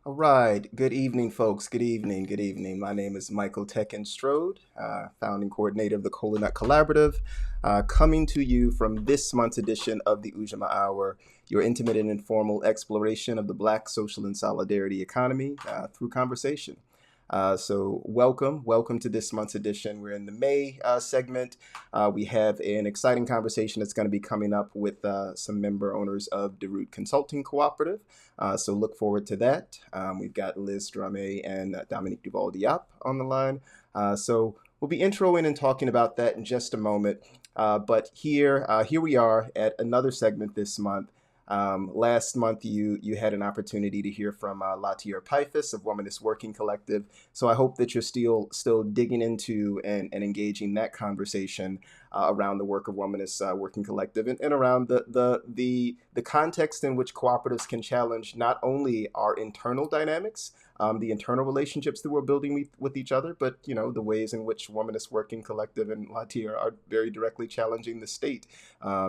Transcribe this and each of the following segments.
All right. Good evening, folks. Good evening. Good evening. My name is Michael Tekin Strode, founding coordinator of the Cola Collaborative, coming to you from this month's edition of the Ujamaa Hour, your intimate and informal exploration of the Black social and solidarity economy through conversation. So welcome to this month's edition. We're in the May segment. We have an exciting conversation that's going to be coming up with some member owners of Derute Consulting Cooperative. So look forward to that. We've got Liz Drame and Dominique Duval-Diop on the line. So we'll be introing and talking about that in just a moment. But here we are at another segment this month. Last month, you had an opportunity to hear from Latier Pifus of Womanist Working Collective. So I hope that you're still digging into and engaging that conversation around the work of Womanist Working Collective and around the context in which cooperatives can challenge not only our internal dynamics, the internal relationships that we're building with each other, but the ways in which Womanist Working Collective and Latier are very directly challenging the state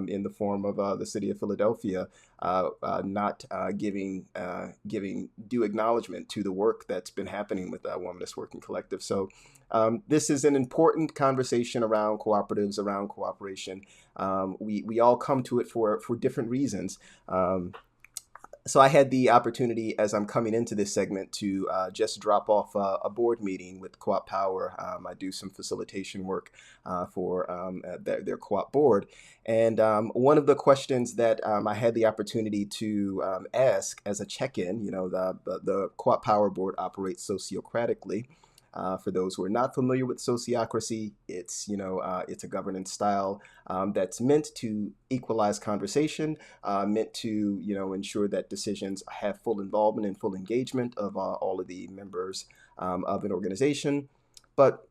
in the form of the city of Philadelphia. Not giving due acknowledgement to the work that's been happening with Womanist Working Collective. So this is an important conversation around cooperatives, around cooperation. We all come to it for different reasons. So I had the opportunity as I'm coming into this segment to just drop off a board meeting with Co-op Power. I do some facilitation work for their co-op board. And one of the questions that I had the opportunity to ask as a check-in, the Co-op Power board operates sociocratically. For those who are not familiar with sociocracy, it's a governance style that's meant to equalize conversation, meant to ensure that decisions have full involvement and full engagement of all of the members of an organization. But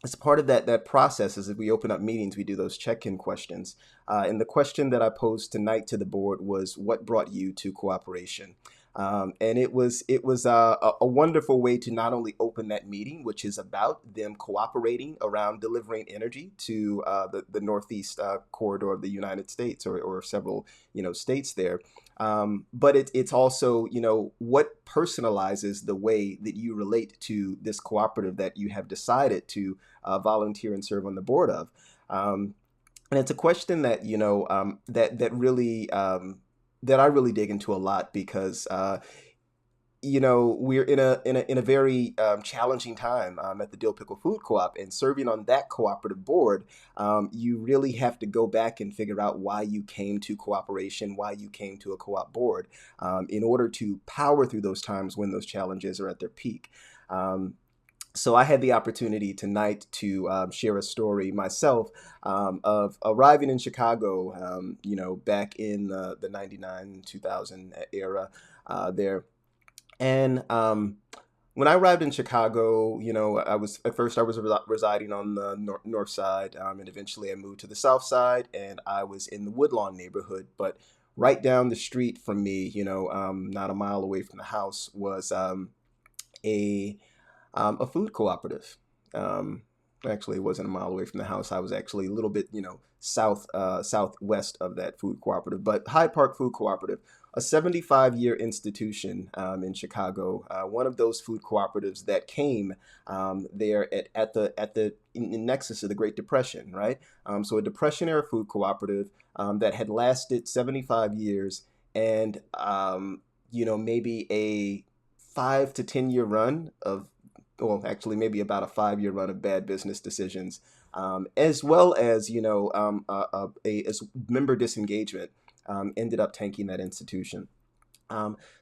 as part of that process, as if we open up meetings, we do those check-in questions. And the question that I posed tonight to the board was, what brought you to cooperation? And it was a wonderful way to not only open that meeting, which is about them cooperating around delivering energy to the Northeast corridor of the United States or several states there. But it's also what personalizes the way that you relate to this cooperative that you have decided to volunteer and serve on the board of. And it's a question that that really that I really dig into a lot because we're in a very challenging time at the Dill Pickle Food Co-op, and serving on that cooperative board, you really have to go back and figure out why you came to cooperation, why you came to a co-op board, in order to power through those times when those challenges are at their peak. So I had the opportunity tonight to share a story myself of arriving in Chicago, back in the 99, 2000 era there. And when I arrived in Chicago, I was residing on the north side, and eventually I moved to the south side, and I was in the Woodlawn neighborhood. But right down the street from me, not a mile away from the house, was a food cooperative. Actually, it wasn't a mile away from the house. I was actually a little bit, southwest of that food cooperative. But Hyde Park Food Cooperative, a 75-year institution in Chicago, one of those food cooperatives that came there at the in nexus of the Great Depression, right? So a Depression era food cooperative that had lasted 75 years, and maybe a 5 to 10 year run of, well, actually maybe about a 5 year run of bad business decisions, as well as as member disengagement ended up tanking that institution.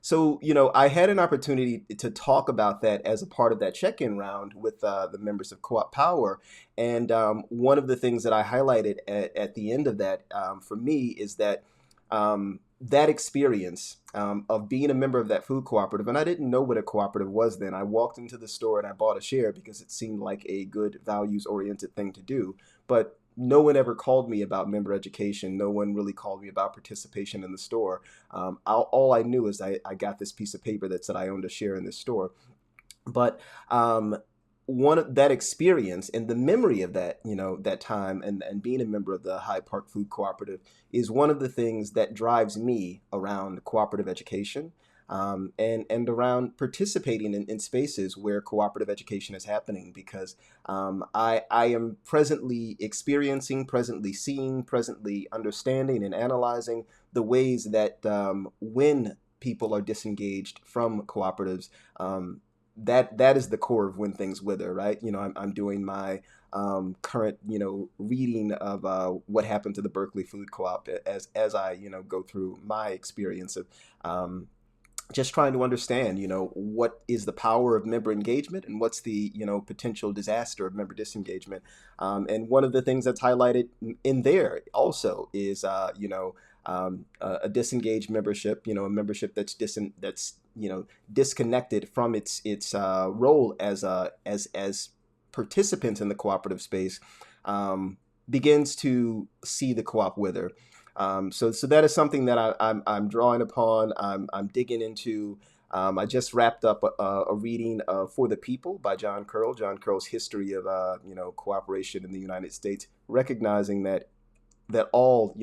So I had an opportunity to talk about that as a part of that check-in round with the members of Co-op Power, and one of the things that I highlighted at the end of that for me is that that experience of being a member of that food cooperative, and I didn't know what a cooperative was then. I walked into the store and I bought a share because it seemed like a good values-oriented thing to do. But no one ever called me about member education. No one really called me about participation in the store. All I knew is I got this piece of paper that said I owned a share in this store. But one of that experience and the memory of that, that time and being a member of the Hyde Park Food Cooperative is one of the things that drives me around cooperative education. and around participating in spaces where cooperative education is happening, because I am presently experiencing, presently seeing, presently understanding and analyzing the ways that when people are disengaged from cooperatives, that is the core of when things wither, right? I'm doing my current, reading of what happened to the Berkeley Food Co-op as I, go through my experience of just trying to understand, what is the power of member engagement and what's the, potential disaster of member disengagement. And one of the things that's highlighted in there also is, a disengaged membership, a membership that's disconnected from its role as participants in the cooperative space, begins to see the co-op wither. So that is something that I'm drawing upon. I'm digging into. I just wrapped up a reading of For the People by John Curl. John Curl's history of cooperation in the United States, recognizing that all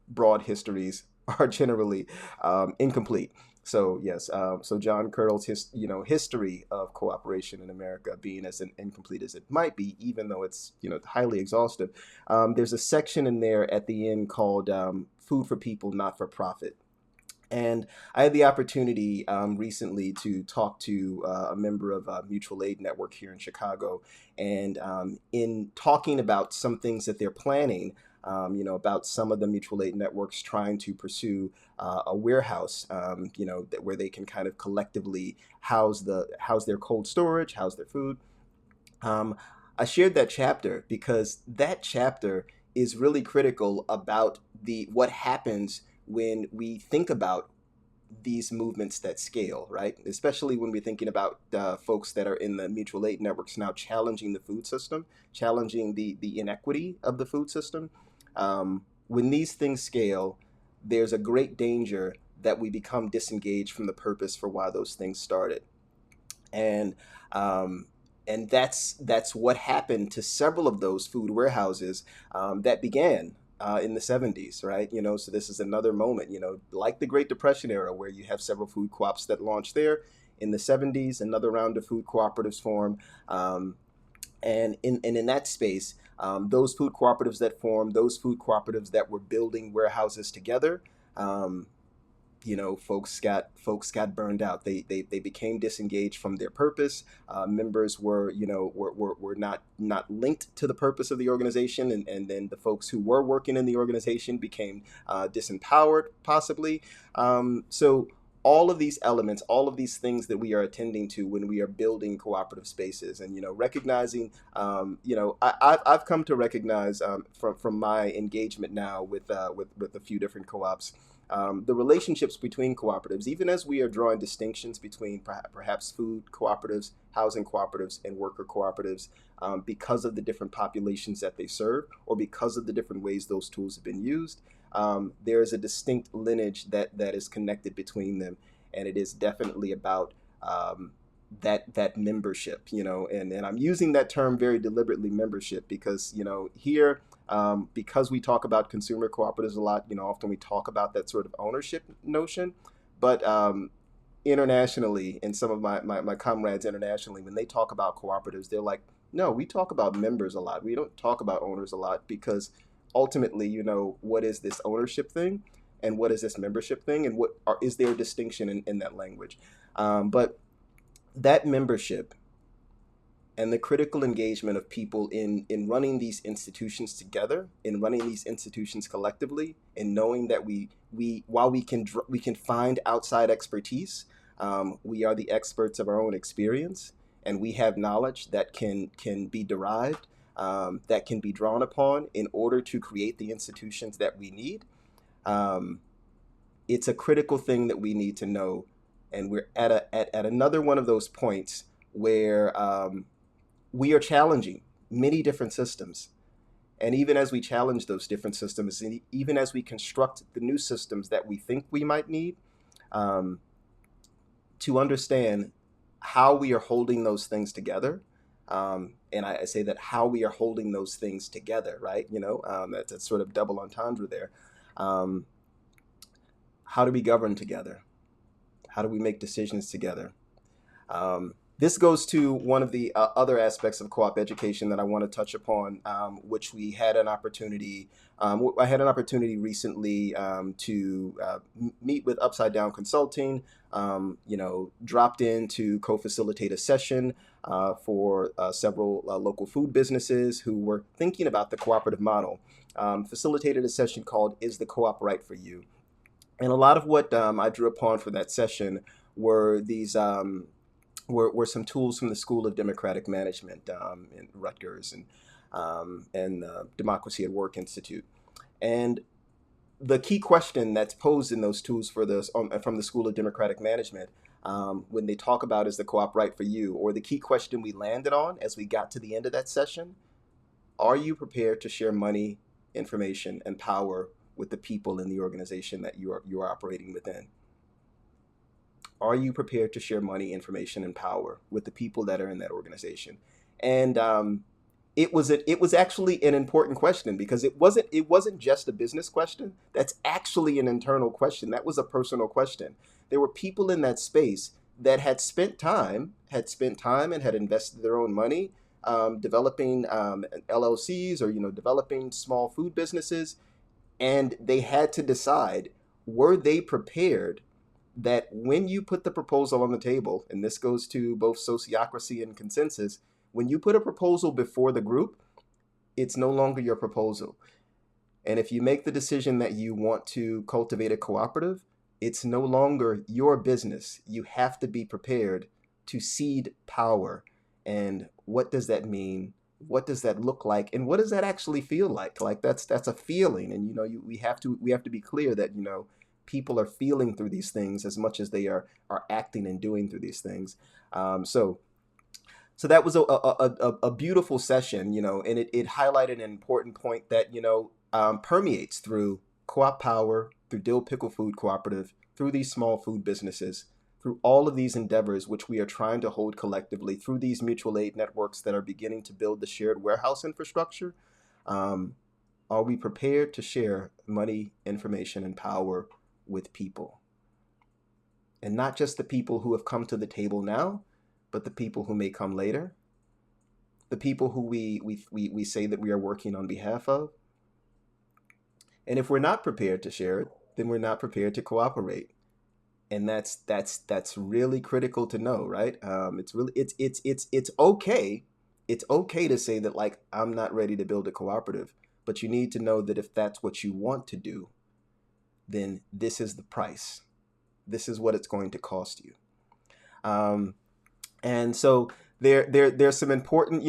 broad histories are generally incomplete. So yes, so John Curl's history of cooperation in America being as incomplete as it might be, even though it's highly exhaustive. There's a section in there at the end called "Food for People, Not for Profit." And I had the opportunity recently to talk to a member of a mutual aid network here in Chicago. And in talking about some things that they're planning, about some of the mutual aid networks trying to pursue a warehouse, where they can kind of collectively house their cold storage, house their food. I shared that chapter because that chapter is really critical about what happens when we think about these movements that scale, right? Especially when we're thinking about folks that are in the mutual aid networks now challenging the food system, challenging the inequity of the food system. When these things scale, there's a great danger that we become disengaged from the purpose for why those things started. And um, and that's what happened to several of those food warehouses that began in the 70s, right? So this is another moment, like the Great Depression era, where you have several food co-ops that launched there. In the 70s, another round of food cooperatives formed. And in that space, those food cooperatives that formed, those food cooperatives that were building warehouses together, um, folks got burned out. They became disengaged from their purpose. Members were not linked to the purpose of the organization, and then the folks who were working in the organization became disempowered, possibly. So all of these elements, all of these things that we are attending to when we are building cooperative spaces, and recognizing, I've come to recognize from my engagement now with a few different co-ops, the relationships between cooperatives, even as we are drawing distinctions between perhaps food cooperatives, housing cooperatives, and worker cooperatives, because of the different populations that they serve, or because of the different ways those tools have been used. There is a distinct lineage that is connected between them, and it is definitely about that membership, and I'm using that term very deliberately, membership, because here, because we talk about consumer cooperatives a lot, often we talk about that sort of ownership notion, but internationally, and some of my comrades internationally, when they talk about cooperatives, they're like, no, we talk about members a lot. We don't talk about owners a lot, because ultimately, what is this ownership thing, and what is this membership thing, and is there a distinction in that language? But that membership and the critical engagement of people in running these institutions together, in running these institutions collectively, and knowing that while we can find outside expertise, we are the experts of our own experience, and we have knowledge that can be derived, that can be drawn upon in order to create the institutions that we need. Um, it's a critical thing that we need to know, and we're at another one of those points where we are challenging many different systems. And even as we challenge those different systems, and even as we construct the new systems that we think we might need, um, to understand how we are holding those things together. And I say that how we are holding those things together, right? That's a sort of double entendre there. Um, how do we govern together? How do we make decisions together? This goes to one of the other aspects of co-op education that I want to touch upon, which we had an opportunity. I had an opportunity recently to meet with Upside Down Consulting. Dropped in to co-facilitate a session for several local food businesses who were thinking about the cooperative model. Facilitated a session called "Is the Co-op Right for You?" And a lot of what I drew upon for that session were these. Were some tools from the School of Democratic Management in Rutgers and Democracy at Work Institute. And the key question that's posed in those tools from the School of Democratic Management, when they talk about is the co-op right for you, or the key question we landed on as we got to the end of that session, are you prepared to share money, information, and power with the people in the organization that you are operating within? Are you prepared to share money, information, and power with the people that are in that organization? And it was actually an important question, because it wasn't just a business question. That's actually an internal question. That was a personal question. There were people in that space that had spent time and had invested their own money developing LLCs, or developing small food businesses, and they had to decide, were they prepared that when you put the proposal on the table, and this goes to both sociocracy and consensus, when you put a proposal before the group, it's no longer your proposal. And if you make the decision that you want to cultivate a cooperative, it's no longer your business. You have to be prepared to cede power. And what does that mean? What does that look like? And what does that actually feel like? Like that's a feeling. And we have to be clear that people are feeling through these things as much as they are acting and doing through these things. So that was a beautiful session, and it highlighted an important point that permeates through co-op power, through Dill Pickle Food Cooperative, through these small food businesses, through all of these endeavors which we are trying to hold collectively, through these mutual aid networks that are beginning to build the shared warehouse infrastructure. Are we prepared to share money, information, and power with people? And not just the people who have come to the table now, but the people who may come later, the people who we say that we are working on behalf of. And if we're not prepared to share it, then we're not prepared to cooperate. And that's really critical to know, right? It's okay. It's okay to say that, like, I'm not ready to build a cooperative, but you need to know that if that's what you want to do, then this is the price. This is what it's going to cost you. And so there's some important,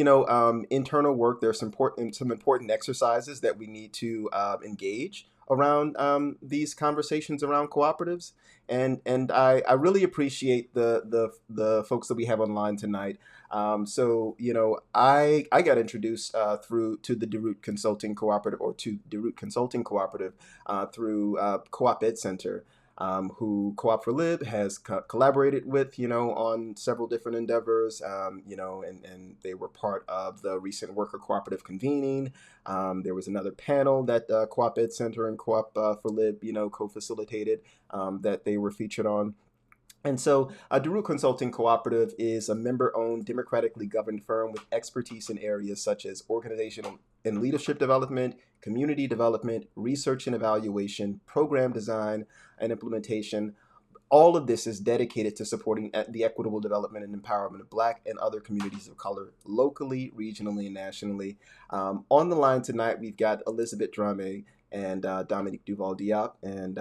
internal work. There's some important exercises that we need to engage around these conversations around cooperatives. And I really appreciate the folks that we have online tonight. So I got introduced through to the Derute Consulting Cooperative, or to Derute Consulting Cooperative through Co-op Ed Center. Who Co-op for Lib has collaborated with, on several different endeavors, and they were part of the recent worker cooperative convening. There was another panel that Co-op Ed Center and Co-op for Lib, co-facilitated that they were featured on. And so Derute Consulting Cooperative is a member-owned, democratically governed firm with expertise in areas such as organizational and leadership development, community development, research and evaluation, program design and implementation. All of this is dedicated to supporting the equitable development and empowerment of Black and other communities of color locally, regionally, and nationally. On the line tonight, we've got Elizabeth Drame and Dominique Duval-Diop, and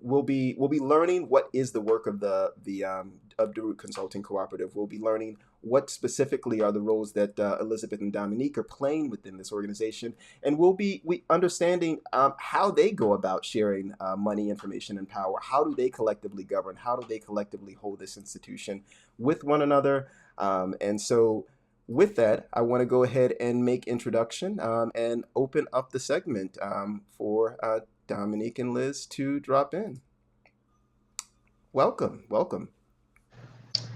we'll be learning what is the work of the of Derute Consulting Cooperative. We'll be learning what specifically are the roles that Elizabeth and Dominique are playing within this organization, and we understanding how they go about sharing money, information, and power. How do they collectively govern? How do they collectively hold this institution with one another? And so, with that, I want to go ahead and make introduction and open up the segment for Dominique and Liz to drop in. Welcome.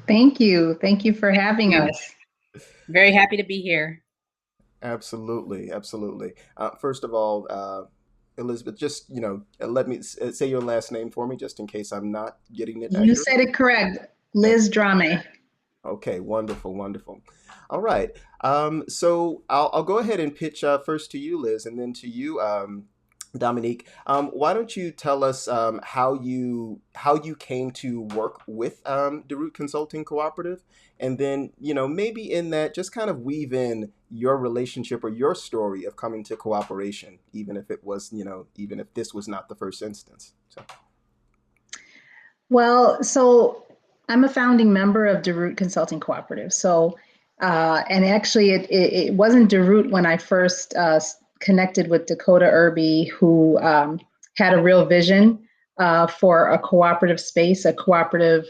Thank you. Thank you for having us. Very happy to be here. Absolutely. First of all, Elizabeth, just, let me say your last name for me, just in case I'm not getting it You accurately. said it correct. Ex- Liz Drame. Okay, wonderful, wonderful. All right. So I'll go ahead and pitch first to you, Liz, and then to you, Dominique. Why don't you tell us how you came to work with Derute Consulting Cooperative, and then maybe in that just kind of weave in your relationship or your story of coming to cooperation, even if it was even if this was not the first instance. So. Well, so I'm a founding member of Derute Consulting Cooperative. And actually, it wasn't Derute when I first connected with Dakota Irby, who had a real vision for a cooperative space, a cooperative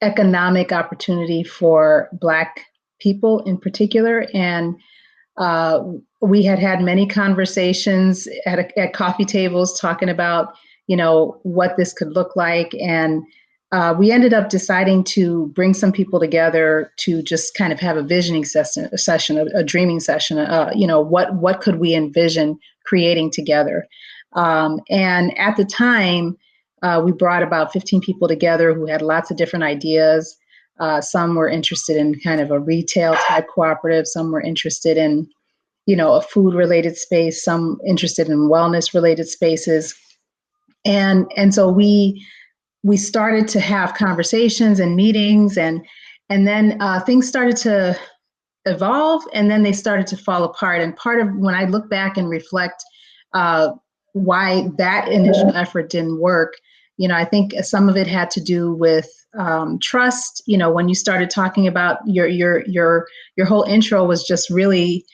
economic opportunity for Black people in particular. And uh, we had had many conversations at coffee tables talking about, what this could look like. And we ended up deciding to bring some people together to just kind of have a visioning a dreaming session. What could we envision creating together? And at the time, we brought about 15 people together who had lots of different ideas. Some were interested in kind of a retail type cooperative. Some were interested in, a food related space. Some interested in wellness related spaces. And so we started to have conversations and meetings, and then things started to evolve, and then they started to fall apart. And part of when I look back and reflect uh, why that initial effort didn't work, I think some of it had to do with trust. When you started talking about your whole intro was just really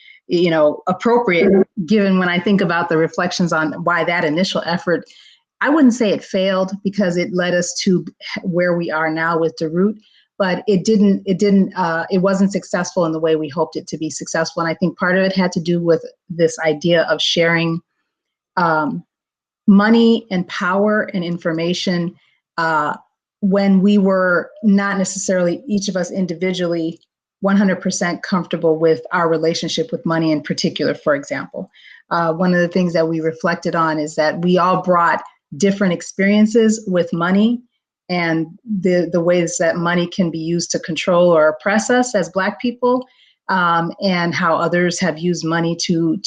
appropriate, given when I think about the reflections on why that initial effort. I wouldn't say it failed because it led us to where we are now with Derute, but it wasn't successful in the way we hoped it to be successful. And I think part of it had to do with this idea of sharing um, money and power and information when we were not necessarily, each of us individually, 100% comfortable with our relationship with money in particular. For example, one of the things that we reflected on is that we all brought different experiences with money and the ways that money can be used to control or oppress us as Black people, and how others have used money to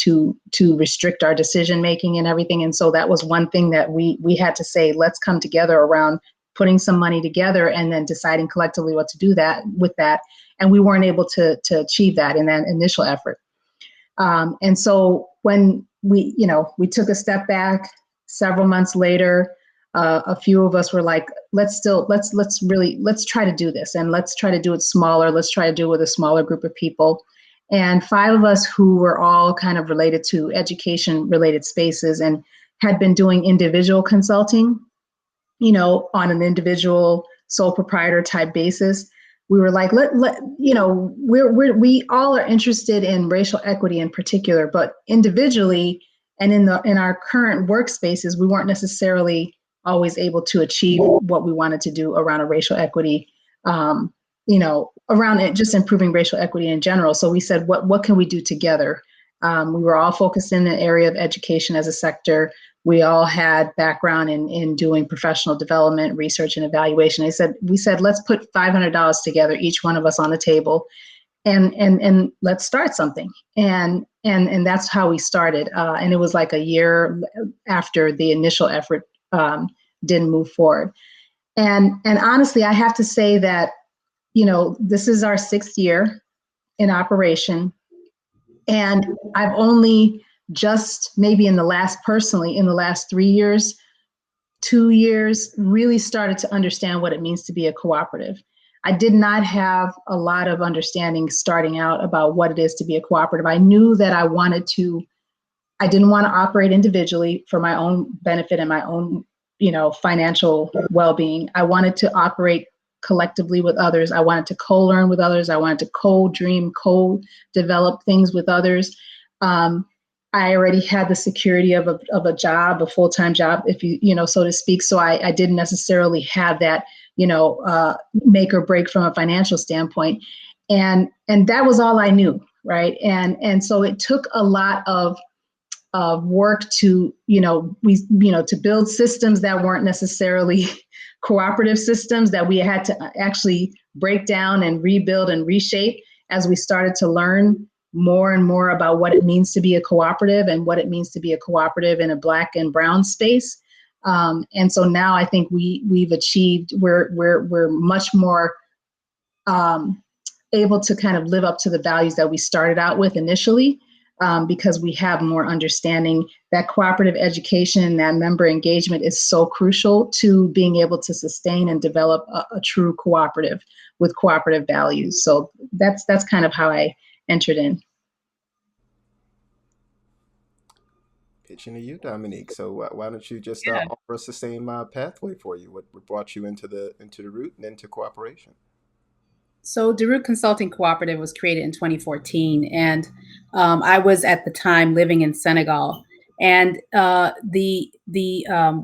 restrict our decision making and everything. And so that was one thing that we had to say, let's come together around putting some money together and then deciding collectively what to do that with that. And we weren't able to achieve that in that initial effort. And so when we took a step back several months later, a few of us were like, let's try to do this, and let's try to do it smaller. Let's try to do it with a smaller group of people. And five of us who were all kind of related to education related spaces and had been doing individual consulting, on an individual sole proprietor type basis. We were like, we all are interested in racial equity in particular, but individually and in our current workspaces, we weren't necessarily always able to achieve what we wanted to do around a racial equity, around it, just improving racial equity in general. So we said, what can we do together? We were all focused in the area of education as a sector. We all had background in doing professional development, research, and evaluation. We said, let's put $500 together, each one of us on the table, and let's start something. And that's how we started. And it was like a year after the initial effort didn't move forward. And honestly, I have to say that, this is our 6th year in operation. And I've only just maybe in the last 3 years, 2 years, really started to understand what it means to be a cooperative. I did not have a lot of understanding starting out about what it is to be a cooperative. I knew that I didn't want to operate individually for my own benefit and my own, financial well-being. I wanted to operate collectively with others. I wanted to co-learn with others. I wanted to co-dream, co-develop things with others. I already had the security of a job, a full-time job, if so to speak. So I didn't necessarily have that, make or break from a financial standpoint. And that was all I knew. Right. And so it took a lot of work to, to build systems that weren't necessarily cooperative systems, that we had to actually break down and rebuild and reshape as we started to learn more and more about what it means to be a cooperative and what it means to be a cooperative in a Black and brown space. And so now I think we've achieved, we're much more able to kind of live up to the values that we started out with initially, because we have more understanding that cooperative education, that member engagement is so crucial to being able to sustain and develop a true cooperative with cooperative values. So that's kind of how I entered in. Pitching to you, Dominique. So why don't you just Yeah. offer us the same pathway for you? What brought you into the root and into cooperation? So Derute Consulting Cooperative was created in 2014, and I was at the time living in Senegal. And the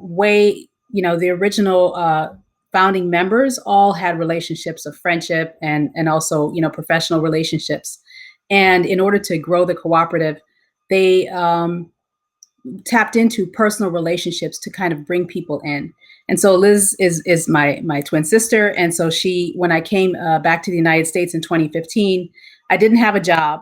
way, the original founding members all had relationships of friendship and also professional relationships. And in order to grow the cooperative, they tapped into personal relationships to kind of bring people in. And so Liz is my twin sister, and so when I came back to the United States in 2015, I didn't have a job,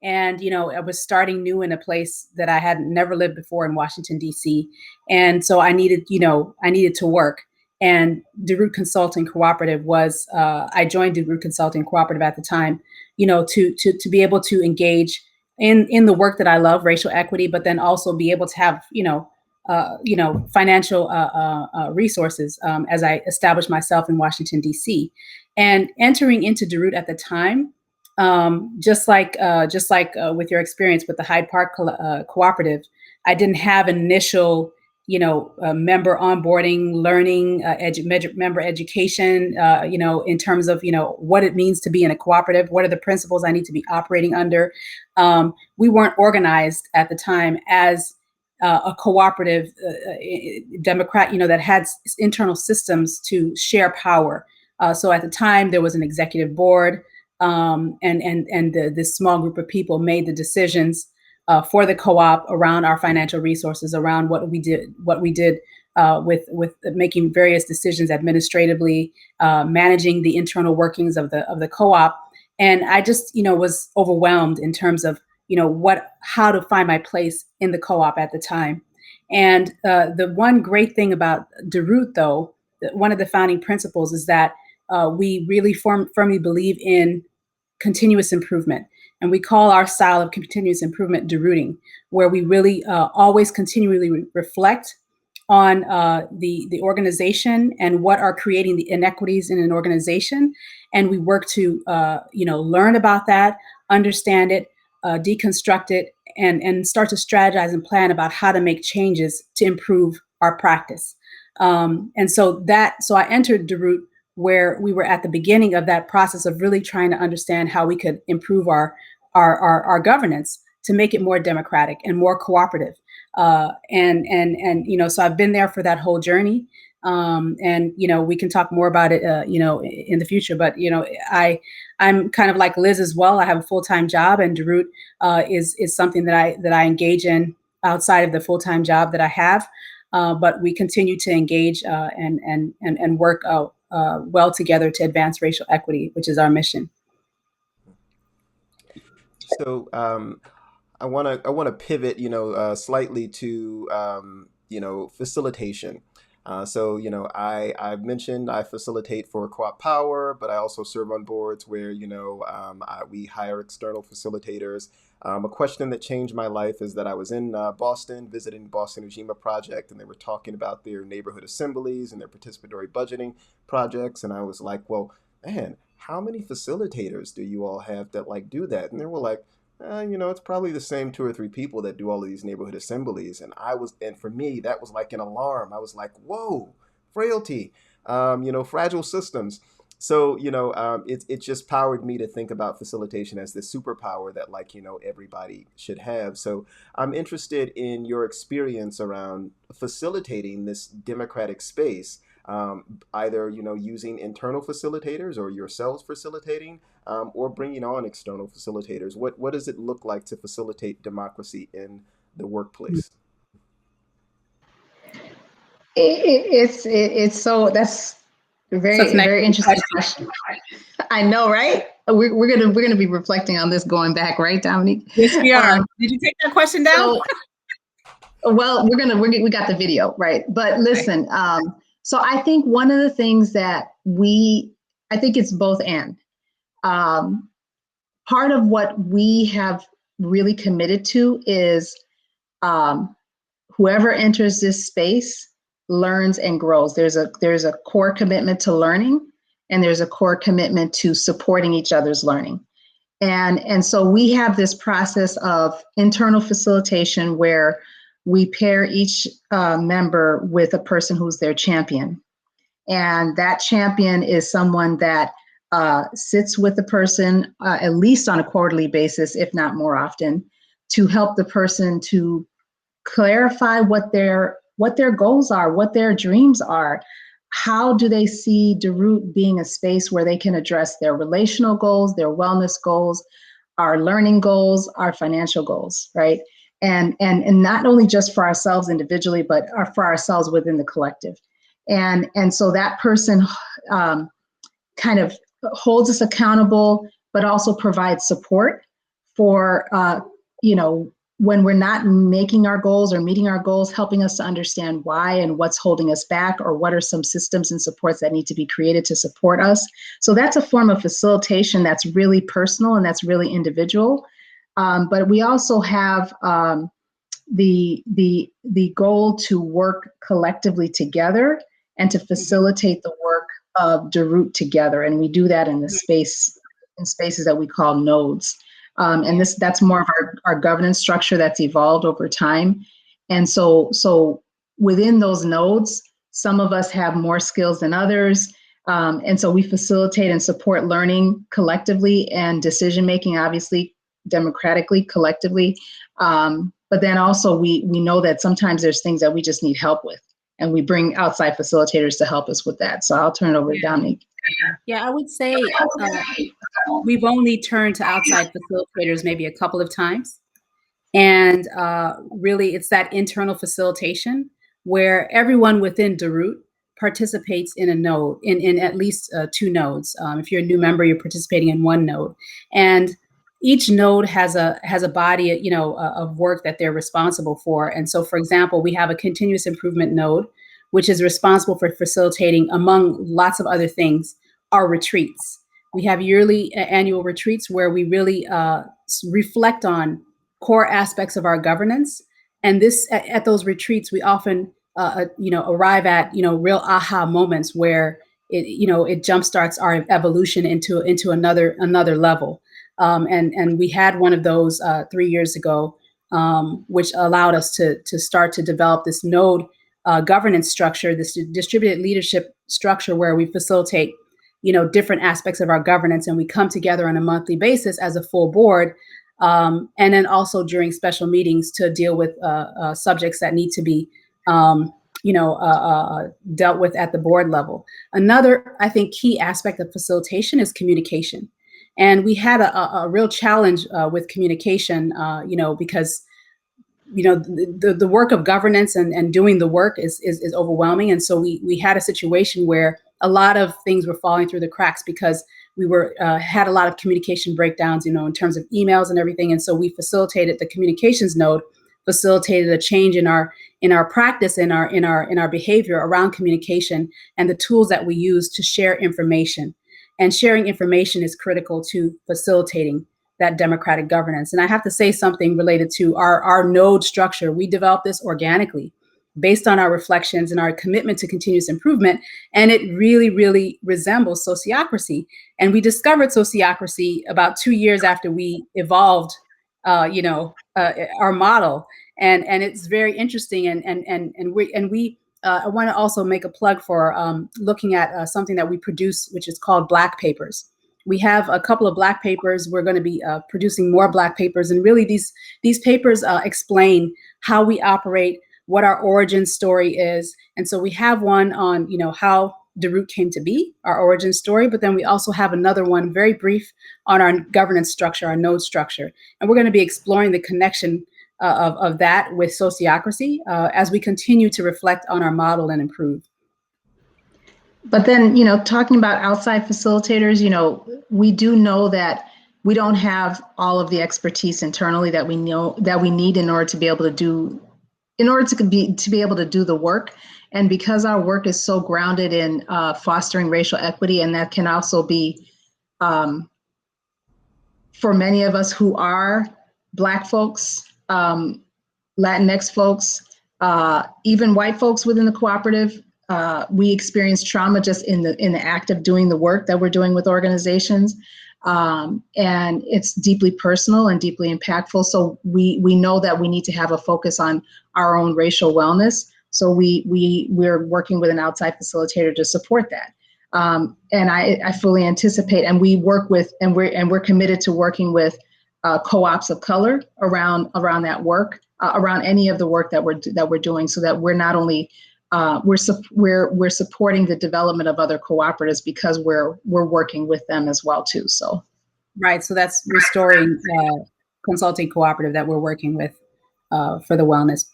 and I was starting new in a place that I had never lived before in Washington D.C., and so I needed to work. And Derute Consulting Cooperative was I joined Derute Consulting Cooperative at the time, to be able to engage in the work that I love, racial equity, but then also be able to have financial resources as I established myself in Washington D.C. And entering into Derute at the time, just like with your experience with the Hyde Park Cooperative, I didn't have initial member onboarding, learning, member education, in terms of, what it means to be in a cooperative, what are the principles I need to be operating under. We weren't organized at the time as a cooperative Democrat, that had internal systems to share power. So at the time, there was an executive board, and this small group of people made the decisions for the co-op around our financial resources, around what we did with making various decisions administratively, managing the internal workings of the co-op. And I just was overwhelmed in terms of how to find my place in the co-op at the time. And the one great thing about Derute, though, one of the founding principles is that we really firmly believe in continuous improvement. And we call our style of continuous improvement deruting, where we really always continually reflect on the organization and what are creating the inequities in an organization. And we work to learn about that, understand it, deconstruct it, and start to strategize and plan about how to make changes to improve our practice. So I entered Derute where we were at the beginning of that process of really trying to understand how we could improve our governance to make it more democratic and more cooperative. So I've been there for that whole journey. We can talk more about it, in the future. But I'm kind of like Liz as well. I have a full-time job, and Derute is something that I engage in outside of the full-time job that I have. But we continue to engage and work well together to advance racial equity, which is our mission. So I want to pivot, slightly to facilitation. I've mentioned I facilitate for Co-op Power, but I also serve on boards where we hire external facilitators. A question that changed my life is that I was in Boston visiting the Boston Ujamaa project, and they were talking about their neighborhood assemblies and their participatory budgeting projects, and I was like, well, man, how many facilitators do you all have that do that? And they were like, it's probably the same two or three people that do all of these neighborhood assemblies. And for me, that was like an alarm. I was like, whoa, frailty, fragile systems. So, it just powered me to think about facilitation as this superpower that everybody should have. So I'm interested in your experience around facilitating this democratic space, either, using internal facilitators or yourselves facilitating, or bringing on external facilitators. What does it look like to facilitate democracy in the workplace? It's so that's Such an very excellent interesting question. question. I know, right? We're gonna be reflecting on this going back, right, Dominique? Yes, we are. Did you take that question down? So, well, we got the video, right? But listen, so I think one of the things that I think it's both and. Part of what we have really committed to is whoever enters this space learns and grows. There's a core commitment to learning, and there's a core commitment to supporting each other's learning. And so we have this process of internal facilitation where we pair each member with a person who's their champion. And that champion is someone that sits with the person at least on a quarterly basis, if not more often, to help the person to clarify what their goals are, what their dreams are. How do they see Derute being a space where they can address their relational goals, their wellness goals, our learning goals, our financial goals, right? And not only just for ourselves individually, but for ourselves within the collective. And so that person kind of holds us accountable, but also provides support for when we're not making our goals or meeting our goals, helping us to understand why and what's holding us back, or what are some systems and supports that need to be created to support us. So that's a form of facilitation that's really personal and that's really individual. But we also have the goal to work collectively together and to facilitate the work of Derute together. And we do that in the spaces that we call nodes. And that's more of our governance structure that's evolved over time. And so within those nodes, some of us have more skills than others. And so we facilitate and support learning collectively and decision-making, obviously, democratically, collectively. But then also we know that sometimes there's things that we just need help with, and we bring outside facilitators to help us with that. So I'll turn it over to Dominique. Yeah, I would say we've only turned to outside facilitators maybe a couple of times. And really, it's that internal facilitation where everyone within Derute participates in a node, in at least 2 nodes. If you're a new member, you're participating in 1 node. And each node has a body, of work that they're responsible for. And so, for example, we have a continuous improvement node, which is responsible for facilitating, among lots of other things, our retreats. We have yearly annual retreats where we really reflect on core aspects of our governance. And at those retreats, we often, arrive at, real aha moments where it jumpstarts our evolution into another level. And we had one of those 3 years ago, which allowed us to start to develop this node governance structure, this distributed leadership structure where we facilitate, different aspects of our governance, and we come together on a monthly basis as a full board. And then also during special meetings to deal with subjects that need to be, dealt with at the board level. Another, I think, key aspect of facilitation is communication. And we had a real challenge with communication, because the work of governance and doing the work is overwhelming. And so we had a situation where a lot of things were falling through the cracks because we had a lot of communication breakdowns, in terms of emails and everything. And so we facilitated the communications node, facilitated a change in our practice, in our behavior around communication and the tools that we use to share information. And sharing information is critical to facilitating that democratic governance. And I have to say something related to our node structure. We developed this organically based on our reflections and our commitment to continuous improvement. And it really, really resembles sociocracy. And we discovered sociocracy about 2 years after we evolved, our model. And it's very interesting. And we I want to also make a plug for looking at something that we produce, which is called Black Papers. We have a couple of Black papers. We're going to be producing more Black papers. And really these papers explain how we operate, what our origin story is. And so we have one on, how Derute came to be, our origin story, but then we also have another one, very brief, on our governance structure, our node structure. And we're going to be exploring the connection of that with sociocracy as we continue to reflect on our model and improve. But then, talking about outside facilitators, we do know that we don't have all of the expertise internally that we know that we need in order to be able to do the work. And because our work is so grounded in fostering racial equity, and that can also be for many of us who are Black folks, Latinx folks, even white folks within the cooperative, we experience trauma just in the act of doing the work that we're doing with organizations. And it's deeply personal and deeply impactful. So we know that we need to have a focus on our own racial wellness. So we're working with an outside facilitator to support that. And I fully anticipate, and we work with, and we're committed to working with co-ops of color around that work, around any of the work that we're doing, so that we're not only we're supporting the development of other cooperatives because we're working with them as well too. So right, so that's Restoring Consulting Cooperative that we're working with for the wellness.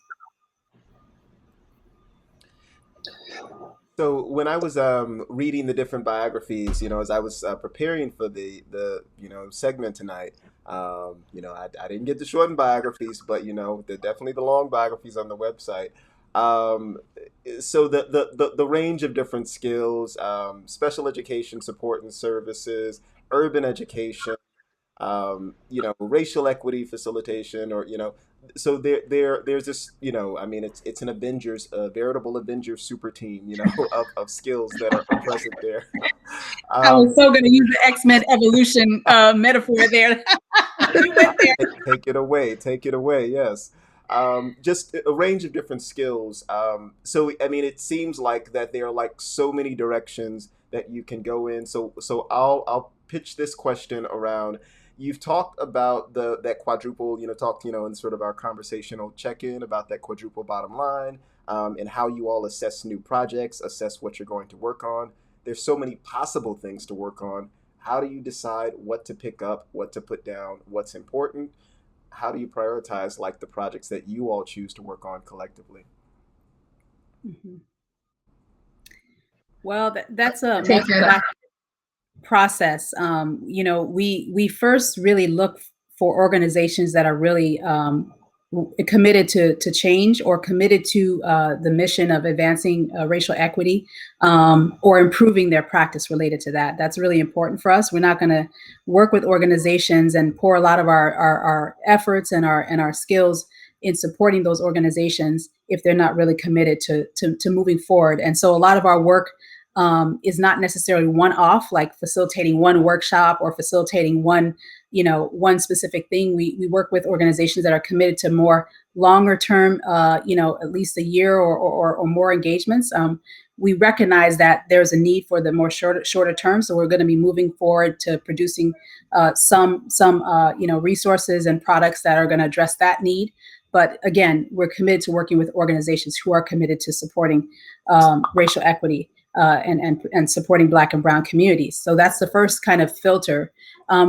So when I was reading the different biographies, as I was preparing for the segment tonight, I didn't get the shortened biographies, but definitely the long biographies on the website. So the range of different skills, special education support and services, urban education, racial equity facilitation, or so there's this, it's an Avengers, a veritable Avengers super team, of skills that are present there. I was so going to use the X-Men evolution metaphor there. You went there. Take it away. Yes. Just a range of different skills. So it seems like that there are like so many directions that you can go in. So I'll pitch this question around. You've talked about that quadruple, talked, in sort of our conversational check-in about that quadruple bottom line, and how you all assess new projects, assess what you're going to work on. There's so many possible things to work on. How do you decide what to pick up, what to put down, what's important? How do you prioritize like the projects that you all choose to work on collectively? Mm-hmm. Well, that's a process. We first really look for organizations that are really committed to change, or committed to the mission of advancing racial equity, or improving their practice related to that. That's really important for us. We're not going to work with organizations and pour a lot of our efforts and our skills in supporting those organizations if they're not really committed to moving forward. And so a lot of our work is not necessarily one-off, like facilitating one workshop or facilitating one specific thing. We work with organizations that are committed to more longer term, at least a year or more engagements. We recognize that there's a need for the more shorter term. So we're going to be moving forward to producing some resources and products that are going to address that need. But again, we're committed to working with organizations who are committed to supporting racial equity. And supporting Black and Brown communities. So that's the first kind of filter.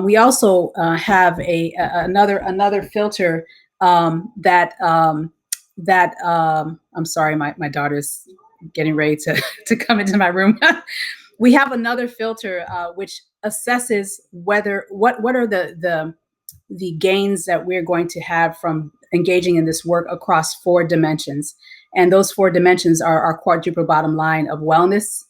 We also have another filter that I'm sorry, my daughter's getting ready to come into my room. We have another filter which assesses what are the gains that we're going to have from engaging in this work across 4 dimensions. And those 4 dimensions are our quadruple bottom line of wellness,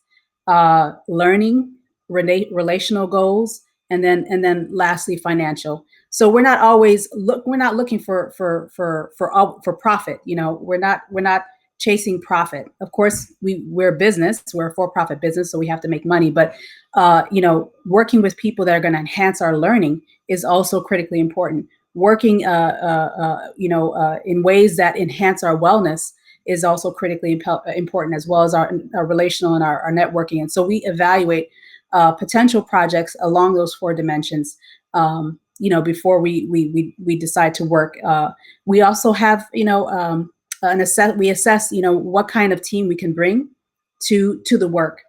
learning, relational goals, and then lastly, financial. So we're not always we're not looking for profit. We're not chasing profit. Of course, we're a business. We're a for-profit business, so we have to make money. But working with people that are going to enhance our learning is also critically important. Working in ways that enhance our wellness is also critically important, as well as our relational and our networking. And so we evaluate potential projects along those 4 dimensions, before we decide to work. We also have, we assess, what kind of team we can bring to the work.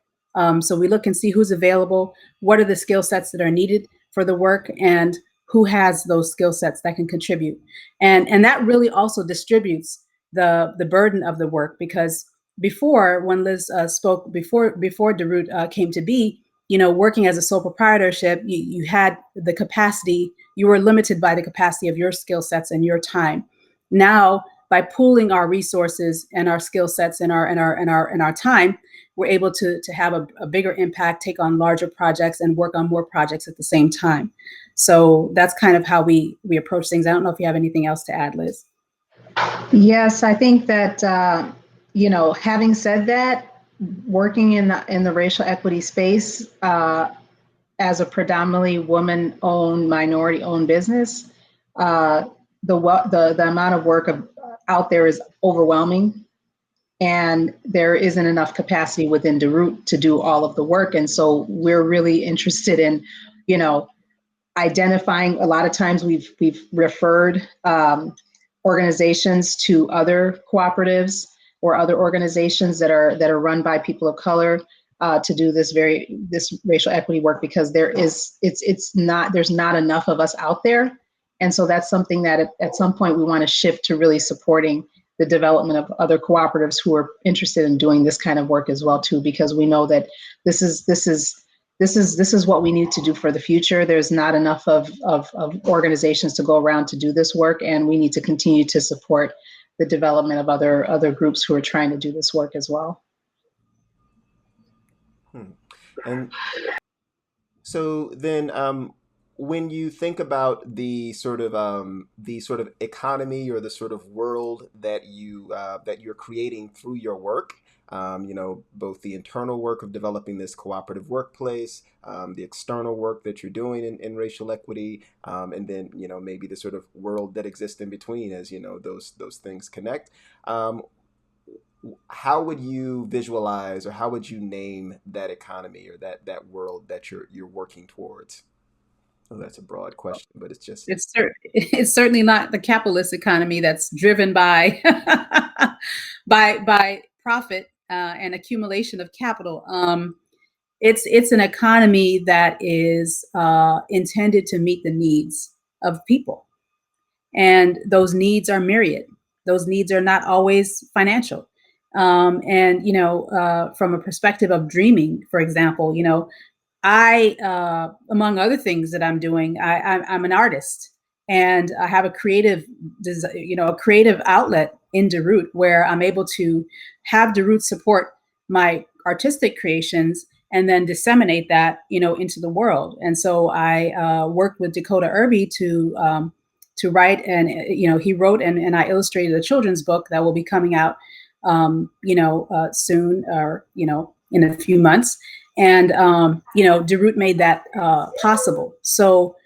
So we look and see who's available, what are the skill sets that are needed for the work, and who has those skill sets that can contribute. And that really also distributes the burden of the work, because before, when Liz spoke, before Derute came to be, working as a sole proprietorship, you had the capacity, you were limited by the capacity of your skill sets and your time. Now, by pooling our resources and our skill sets and our time, we're able to have a bigger impact, take on larger projects, and work on more projects at the same time. So that's kind of how we approach things. I don't know if you have anything else to add, Liz. Yes, I think that having said that, working in the racial equity space as a predominantly woman-owned, minority-owned business, the amount of work out there is overwhelming, and there isn't enough capacity within Derute to do all of the work. And so we're really interested in, identifying. A lot of times we've referred organizations to other cooperatives or other organizations that are run by people of color to do this racial equity work, because there's not enough of us out there. And so that's something that at some point we want to shift to really supporting the development of other cooperatives who are interested in doing this kind of work as well too, because we know that this is what we need to do for the future. There's not enough of organizations to go around to do this work, and we need to continue to support the development of other groups who are trying to do this work as well. And so then, when you think about the sort of economy or the sort of world that you're creating through your work, both the internal work of developing this cooperative workplace, the external work that you're doing in racial equity, and then maybe the sort of world that exists in between, as those things connect. How would you visualize, or how would you name that economy or that world that you're working towards? Oh, that's a broad question, but it's certainly not the capitalist economy that's driven by by profit and accumulation of capital. It's an economy that is intended to meet the needs of people, and those needs are myriad. Those needs are not always financial. From a perspective of dreaming, for example, I, among other things that I'm doing, I'm an artist, and I have a creative outlet in Derute where I'm able to have Derute support my artistic creations and then disseminate that, into the world. And so I worked with Dakota Irby to write, and he wrote and I illustrated a children's book that will be coming out, soon, or in a few months. And, Derute made that possible. So,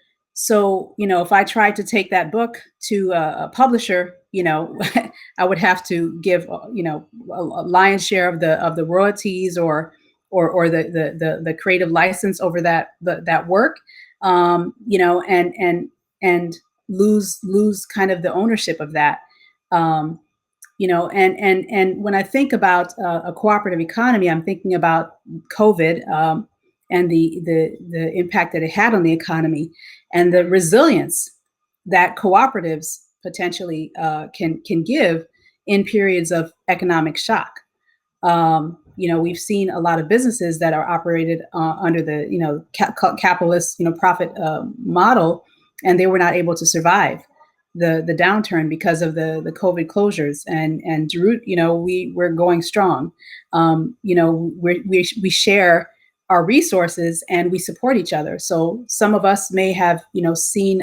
if I tried to take that book to a publisher, I would have to give, a lion's share of the royalties or the creative license over that work, and lose kind of the ownership of that. And when I think about a cooperative economy, I'm thinking about COVID and the impact that it had on the economy, and the resilience that cooperatives potentially can give in periods of economic shock. We've seen a lot of businesses that are operated under the capitalist profit model, and they were not able to survive the downturn because of the COVID closures. And Derute, we're going strong. We share our resources and we support each other. So some of us may have seen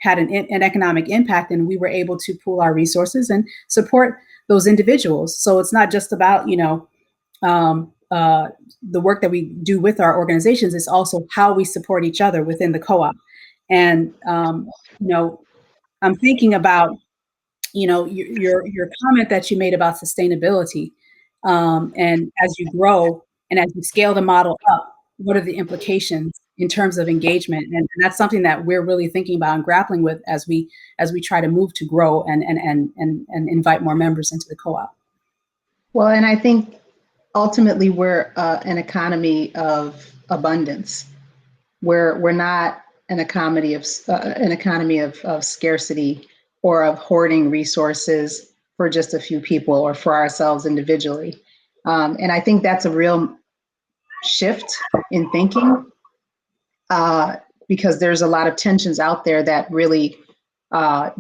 had an economic impact, and we were able to pool our resources and support those individuals. So it's not just about the work that we do with our organizations. It's also how we support each other within the co-op. And I'm thinking about, your comment that you made about sustainability, and as you grow and as you scale the model up, what are the implications in terms of engagement? And that's something that we're really thinking about and grappling with as we try to move to grow and invite more members into the co-op. Well, and I think ultimately we're an economy of abundance, where we're not an economy of scarcity or of hoarding resources for just a few people or for ourselves individually. And I think that's a real shift in thinking, because there's a lot of tensions out there that really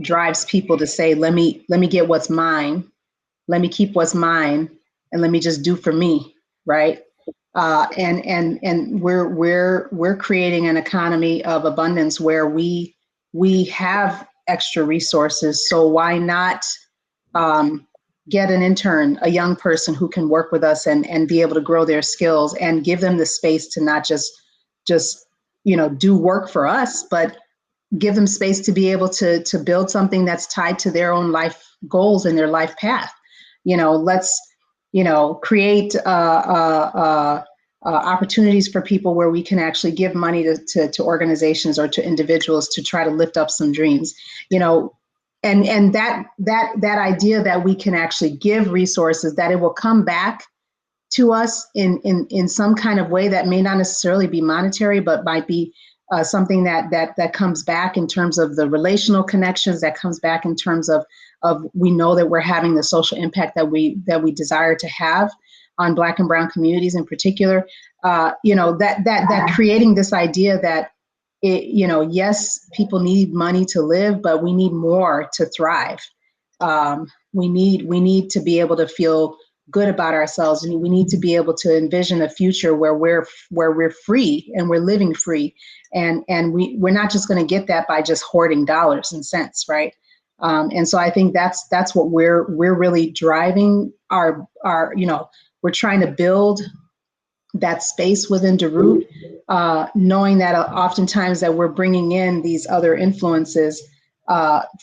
drives people to say, let me get what's mine, let me keep what's mine, and let me just do for me, right? And we're creating an economy of abundance where we have extra resources. So why not get an intern, a young person who can work with us and be able to grow their skills and give them the space to not just do work for us, but give them space to be able to build something that's tied to their own life goals and their life path. Let's create opportunities for people where we can actually give money to organizations or to individuals to try to lift up some dreams. And that idea that we can actually give resources, that it will come back to us in some kind of way that may not necessarily be monetary, but might be something that comes back in terms of the relational connections, that comes back in terms of we know that we're having the social impact that we desire to have on Black and Brown communities in particular. That creating this idea that yes, people need money to live, but we need more to thrive. We need to be able to feel good about ourselves, and we need to be able to envision a future where we're free and we're living free, and we're not just going to get that by just hoarding dollars and cents, right? And so I think that's what we're really driving our we're trying to build that space within Derute, knowing that oftentimes that we're bringing in these other influences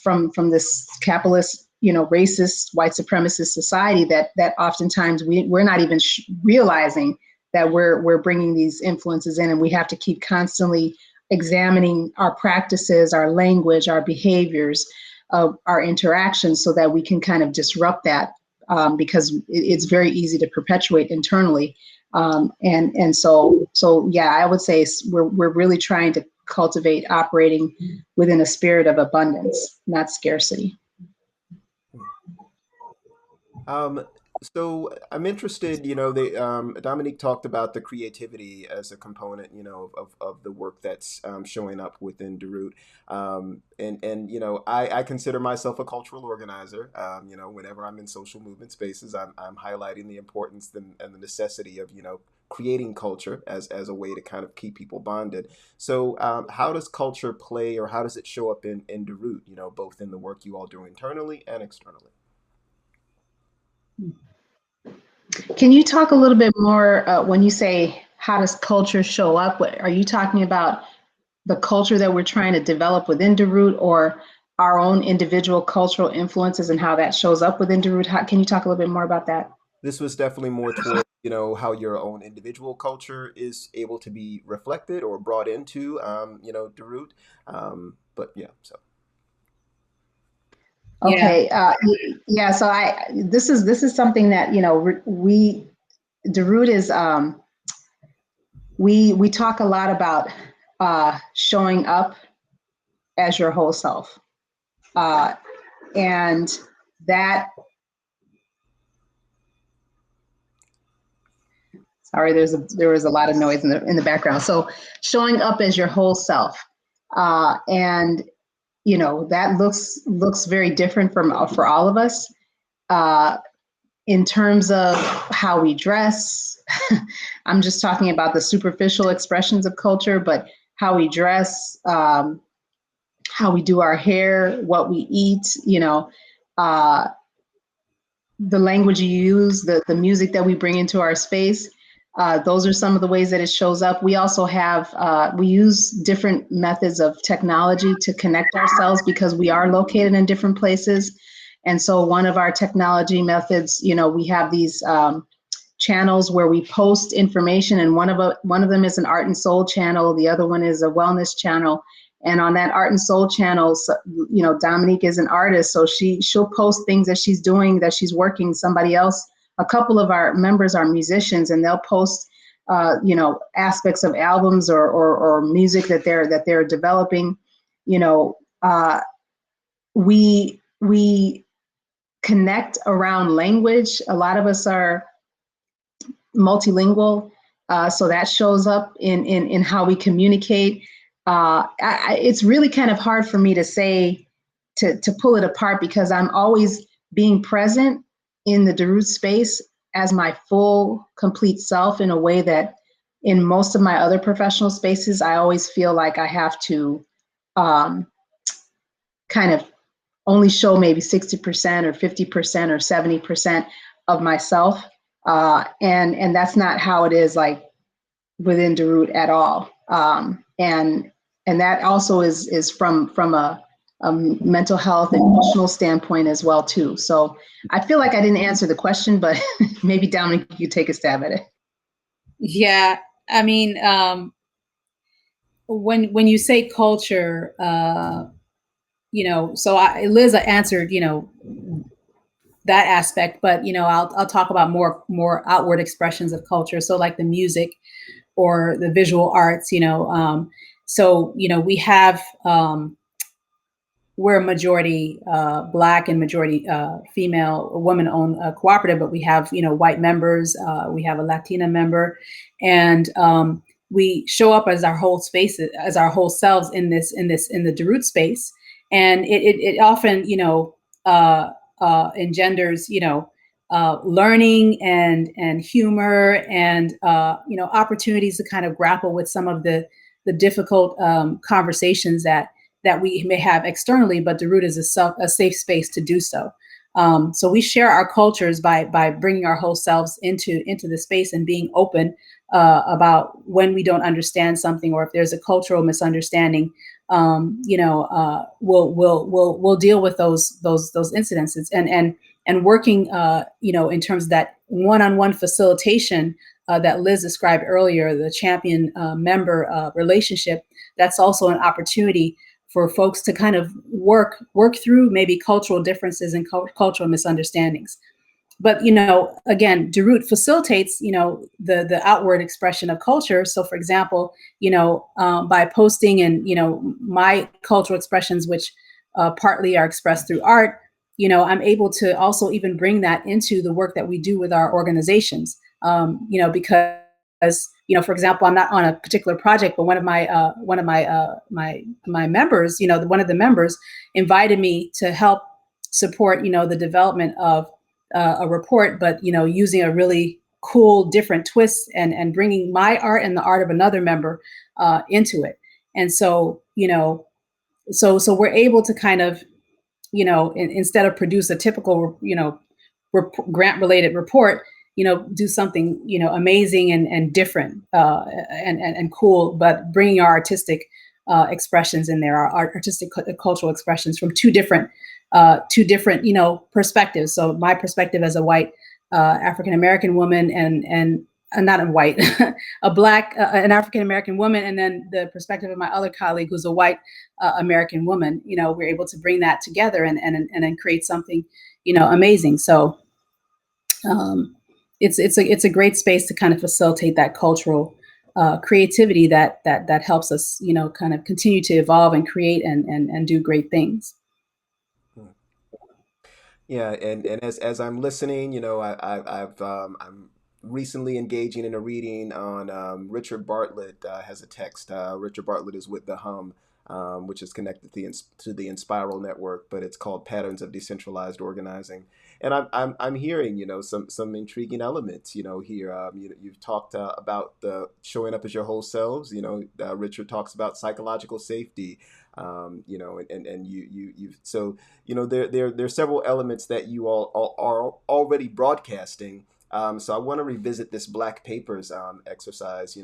from this capitalist, racist, white supremacist society that oftentimes we're not even realizing that we're bringing these influences in, and we have to keep constantly examining our practices, our language, our behaviors, our interactions, so that we can kind of disrupt that, because it's very easy to perpetuate internally. So yeah, I would say we're really trying to cultivate operating within a spirit of abundance, not scarcity. So I'm interested, Dominique talked about the creativity as a component, of the work that's showing up within Derute. I consider myself a cultural organizer. Whenever I'm in social movement spaces, I'm highlighting the importance and the necessity of, creating culture as a way to kind of keep people bonded. So how does culture play, or how does it show up in Derute, both in the work you all do internally and externally? Can you talk a little bit more when you say how does culture show up? Are you talking about the culture that we're trying to develop within Derute, or our own individual cultural influences and how that shows up within Derute? Can you talk a little bit more about that? This was definitely more toward, how your own individual culture is able to be reflected or brought into, Derute. But yeah, so. Okay. Yeah. So this is something that, Derute is, we talk a lot about showing up as your whole self. And that, sorry, there was a lot of noise in the background. So showing up as your whole self. And that looks very different for all of us, in terms of how we dress. I'm just talking about the superficial expressions of culture, but how we dress, how we do our hair, what we eat, the language you use, the music that we bring into our space. Those are some of the ways that it shows up. We also have, we use different methods of technology to connect ourselves because we are located in different places. And so one of our technology methods, we have these channels where we post information, and one of them is an art and soul channel. The other one is a wellness channel. And on that art and soul channel, Dominique is an artist, so she'll post things that she's doing, that she's working. Somebody else, a couple of our members are musicians, and they'll post aspects of albums or music that they're developing. We connect around language. A lot of us are multilingual, so that shows up in how we communicate. It's really kind of hard for me to say to pull it apart because I'm always being present in the Derute space as my full, complete self in a way that in most of my other professional spaces, I always feel like I have to kind of only show maybe 60% or 50% or 70% of myself. And that's not how it is like within Derute at all. And that also is from a mental health and emotional standpoint as well too. So I feel like I didn't answer the question, but maybe Dominique, you take a stab at it. Yeah, I mean, when you say culture, so Liz answered, that aspect, but I'll talk about more outward expressions of culture. So like the music or the visual arts, so we have we're a majority Black and majority female, woman-owned cooperative, but we have white members, we have a Latina member, and we show up as our whole space, as our whole selves in the Derute space, and it often engenders learning and humor and opportunities to kind of grapple with some of the difficult conversations that we may have externally, but Derute is a safe space to do so. So we share our cultures by bringing our whole selves into the space and being open about when we don't understand something, or if there's a cultural misunderstanding. We'll deal with those incidences and working in terms of that one-on-one facilitation that Liz described earlier, the champion member relationship. That's also an opportunity for folks to kind of work through maybe cultural differences and cultural misunderstandings. But again, Derute facilitates the outward expression of culture. So for example, by posting and my cultural expressions, which partly are expressed through art, I'm able to also even bring that into the work that we do with our organizations. Because for example, I'm not on a particular project, but one of my members, one of the members invited me to help support the development of a report, but using a really cool different twist and bringing my art and the art of another member into it. And so so we're able to kind of instead of produce a typical grant related report, do something amazing and different and cool, but bringing our artistic expressions in there, our artistic cultural expressions from two different perspectives. So my perspective as a white African American woman and not a white, a Black, an African American woman, and then the perspective of my other colleague who's a white American woman. We're able to bring that together and then create something amazing. So it's a great space to kind of facilitate that cultural creativity that helps us kind of continue to evolve and create and do great things. Yeah, and as I'm listening, I'm recently engaging in a reading on Richard Bartlett has a text. Richard Bartlett is with the which is connected to the Inspiral network, but it's called Patterns of Decentralized Organizing. And I'm hearing some intriguing elements here. You've talked about the showing up as your whole selves. Richard talks about psychological safety. And you've so there's several elements that you all are already broadcasting. So I want to revisit this Black Papers exercise.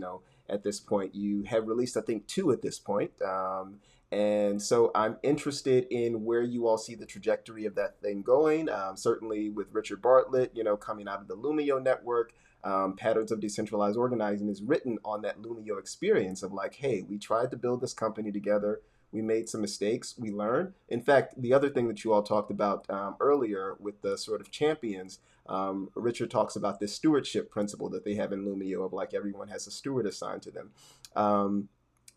At this point, you have released, I think, 2 at this point. And so I'm interested in where you all see the trajectory of that thing going. Certainly with Richard Bartlett, coming out of the Lumio network, Patterns of Decentralized Organizing is written on that Lumio experience of like, hey, we tried to build this company together. We made some mistakes. We learned. In fact, the other thing that you all talked about earlier with the sort of champions, Richard talks about this stewardship principle that they have in Lumio of like everyone has a steward assigned to them.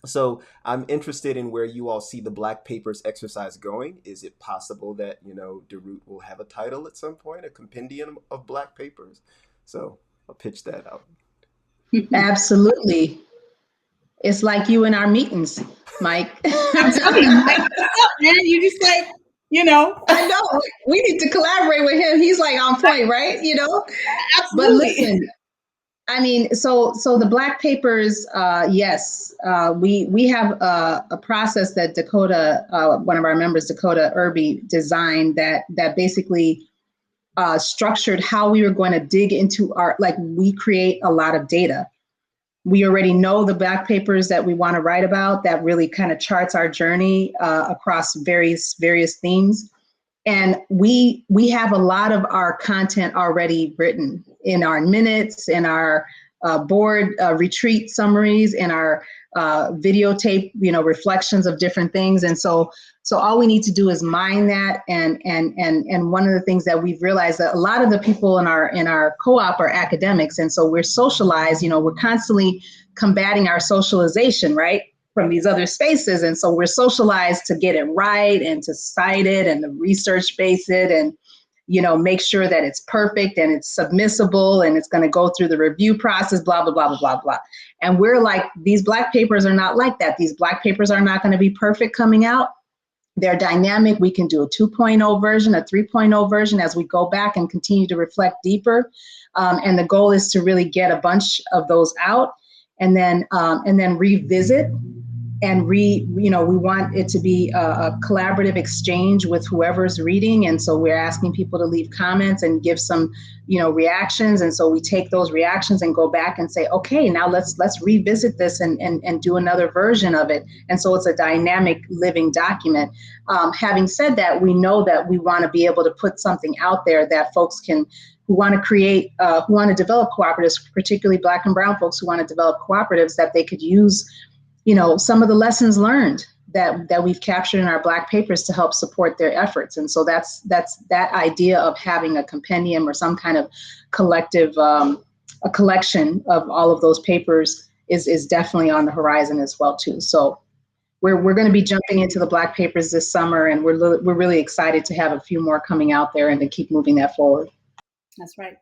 So I'm interested in where you all see the Black Papers exercise going. Is it possible that, Derute will have a title at some point, a compendium of Black Papers? So I'll pitch that out. Absolutely. It's like you in our meetings, Mike. I'm telling you, Mike, what's up, man? You just like, I know. We need to collaborate with him. He's like on point, right? Absolutely. But listen, I mean, so the Black Papers, yes, we have a process that Dakota, one of our members, Dakota Irby, designed that basically structured how we were going to dig into we create a lot of data. We already know the Black Papers that we want to write about that really kind of charts our journey across various themes. And we have a lot of our content already written in our minutes, in our board retreat summaries, in our videotape, reflections of different things. And so all we need to do is mine that. And one of the things that we've realized that a lot of the people in our co-op are academics. And so we're socialized, we're constantly combating our socialization, right, from these other spaces. And so we're socialized to get it right and to cite it and to research base it and, make sure that it's perfect and it's submissible and it's going to go through the review process, blah, blah, blah, blah, blah, blah. And we're like, these Black Papers are not like that. These Black Papers are not going to be perfect coming out. They're dynamic. We can do a 2.0 version, a 3.0 version as we go back and continue to reflect deeper. And the goal is to really get a bunch of those out and then revisit and we want it to be a collaborative exchange with whoever's reading. And so we're asking people to leave comments and give some, reactions. And so we take those reactions and go back and say, okay, now let's revisit this and do another version of it. And so it's a dynamic living document. Having said that, we know that we want to be able to put something out there that folks who want to create, who want to develop cooperatives, particularly Black and Brown folks who want to develop cooperatives, that they could use some of the lessons learned that we've captured in our Black Papers to help support their efforts. And so that's that idea of having a compendium or some kind of collective, a collection of all of those papers is definitely on the horizon as well too. So we're going to be jumping into the Black Papers this summer, and we're really excited to have a few more coming out there and to keep moving that forward. That's right.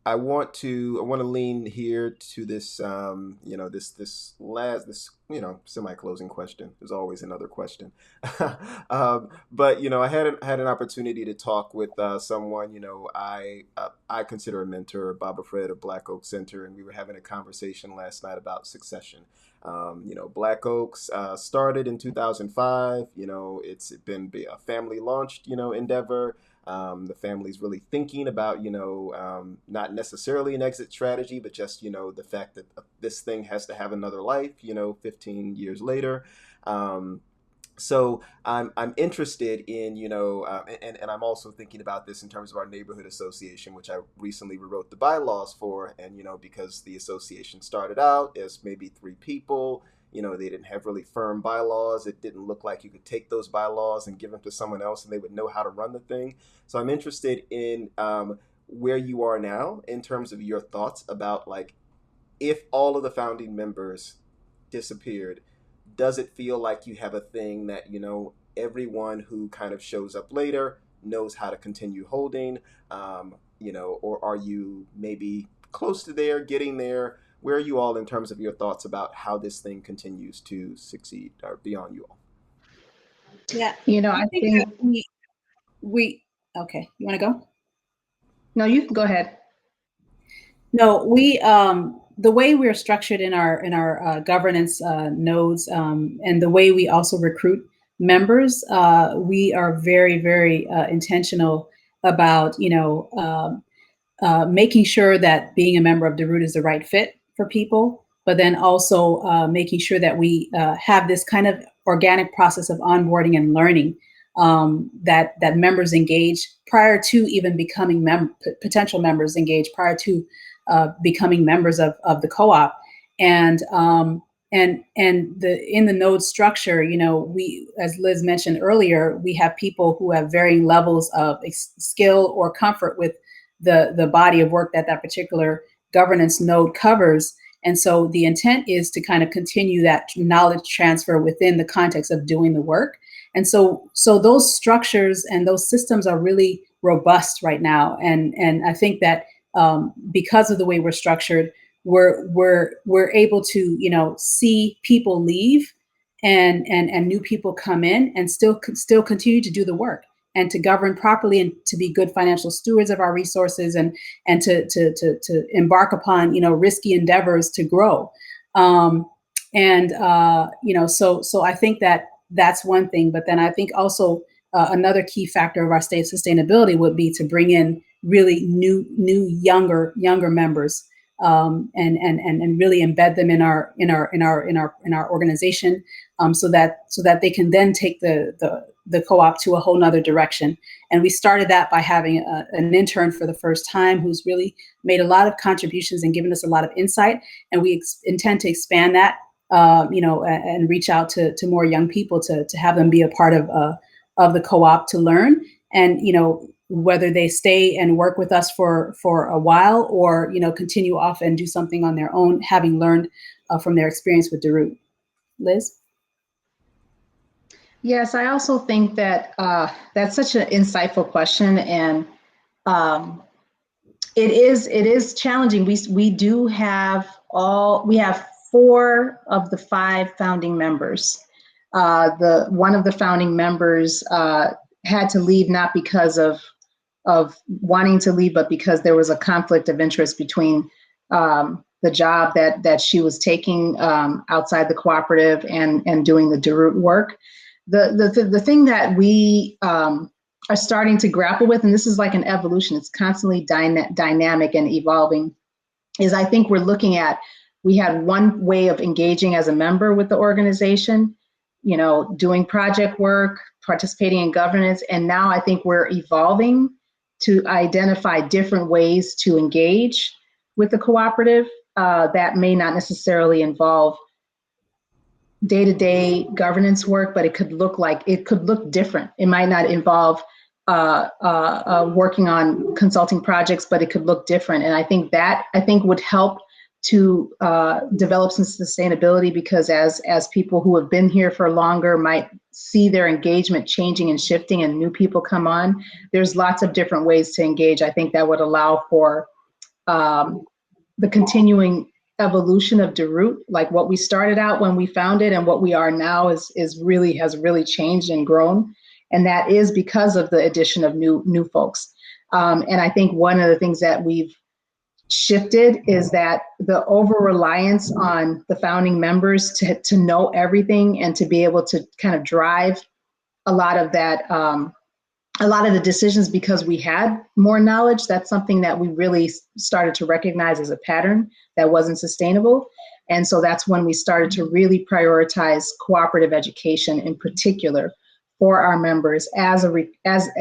I want to lean here to this, semi-closing question. There's always another question. But, I had an opportunity to talk with someone, I consider a mentor, Baba Fred of Black Oak Center, and we were having a conversation last night about succession. Black Oaks started in 2005. It's been a family launched, endeavor. The family's really thinking about, not necessarily an exit strategy, but just, the fact that this thing has to have another life, 15 years later. So I'm interested in, and I'm also thinking about this in terms of our neighborhood association, which I recently rewrote the bylaws for. And, because the association started out as maybe 3 people, they didn't have really firm bylaws. It didn't look like you could take those bylaws and give them to someone else and they would know how to run the thing. So I'm interested in where you are now in terms of your thoughts about, like, if all of the founding members disappeared, does it feel like you have a thing that, everyone who kind of shows up later knows how to continue holding, or are you maybe close to there, getting there? Where are you all in terms of your thoughts about how this thing continues to succeed or beyond you all? Yeah. I think we okay. You want to go? No, you can go ahead. No, we the way we're structured in our governance nodes, and the way we also recruit members, we are very, very intentional about making sure that being a member of Derute is the right fit for people, but then also making sure that we have this kind of organic process of onboarding and learning that members engage prior to even becoming potential members engage prior to becoming members of the co-op. And in the node structure, we, as Liz mentioned earlier, we have people who have varying levels of skill or comfort with the body of work that particular governance node covers. And so the intent is to kind of continue that knowledge transfer within the context of doing the work. And so those structures and those systems are really robust right now. And I think that because of the way we're structured, we're able to see people leave and new people come in and still continue to do the work and to govern properly and to be good financial stewards of our resources and to embark upon risky endeavors to grow. So I think that that's one thing. But then I think also another key factor of our state sustainability would be to bring in really new younger members. And really embed them in our organization, so that they can then take the co-op to a whole nother direction. And we started that by having an intern for the first time who's really made a lot of contributions and given us a lot of insight. And we intend to expand that, and reach out to more young people to have them be a part of the co-op to learn. And whether they stay and work with us for a while or continue off and do something on their own, having learned from their experience with Derute. Liz? Yes, I also think that that's such an insightful question, and it is challenging. We have 4 of the 5 founding members. One of the founding members had to leave not because of wanting to leave, but because there was a conflict of interest between the job that she was taking outside the cooperative and doing the Derute work. The thing that we are starting to grapple with, and this is like an evolution, it's constantly dynamic and evolving, is I think we're looking at, we had one way of engaging as a member with the organization, doing project work, participating in governance, and now I think we're evolving to identify different ways to engage with the cooperative that may not necessarily involve day-to-day governance work, but it could look different. It might not involve working on consulting projects, but it could look different. And I think would help to develop some sustainability, because as people who have been here for longer might see their engagement changing and shifting and new people come on, there's lots of different ways to engage. I think that would allow for the continuing evolution of Derute, like what we started out when we found it and what we are now has really changed and grown. And that is because of the addition of new folks. And I think one of the things that we've shifted is that the over-reliance on the founding members to know everything and to be able to kind of drive a lot of that, a lot of the decisions because we had more knowledge. That's something that we really started to recognize as a pattern that wasn't sustainable. And so that's when we started to really prioritize cooperative education in particular for our members as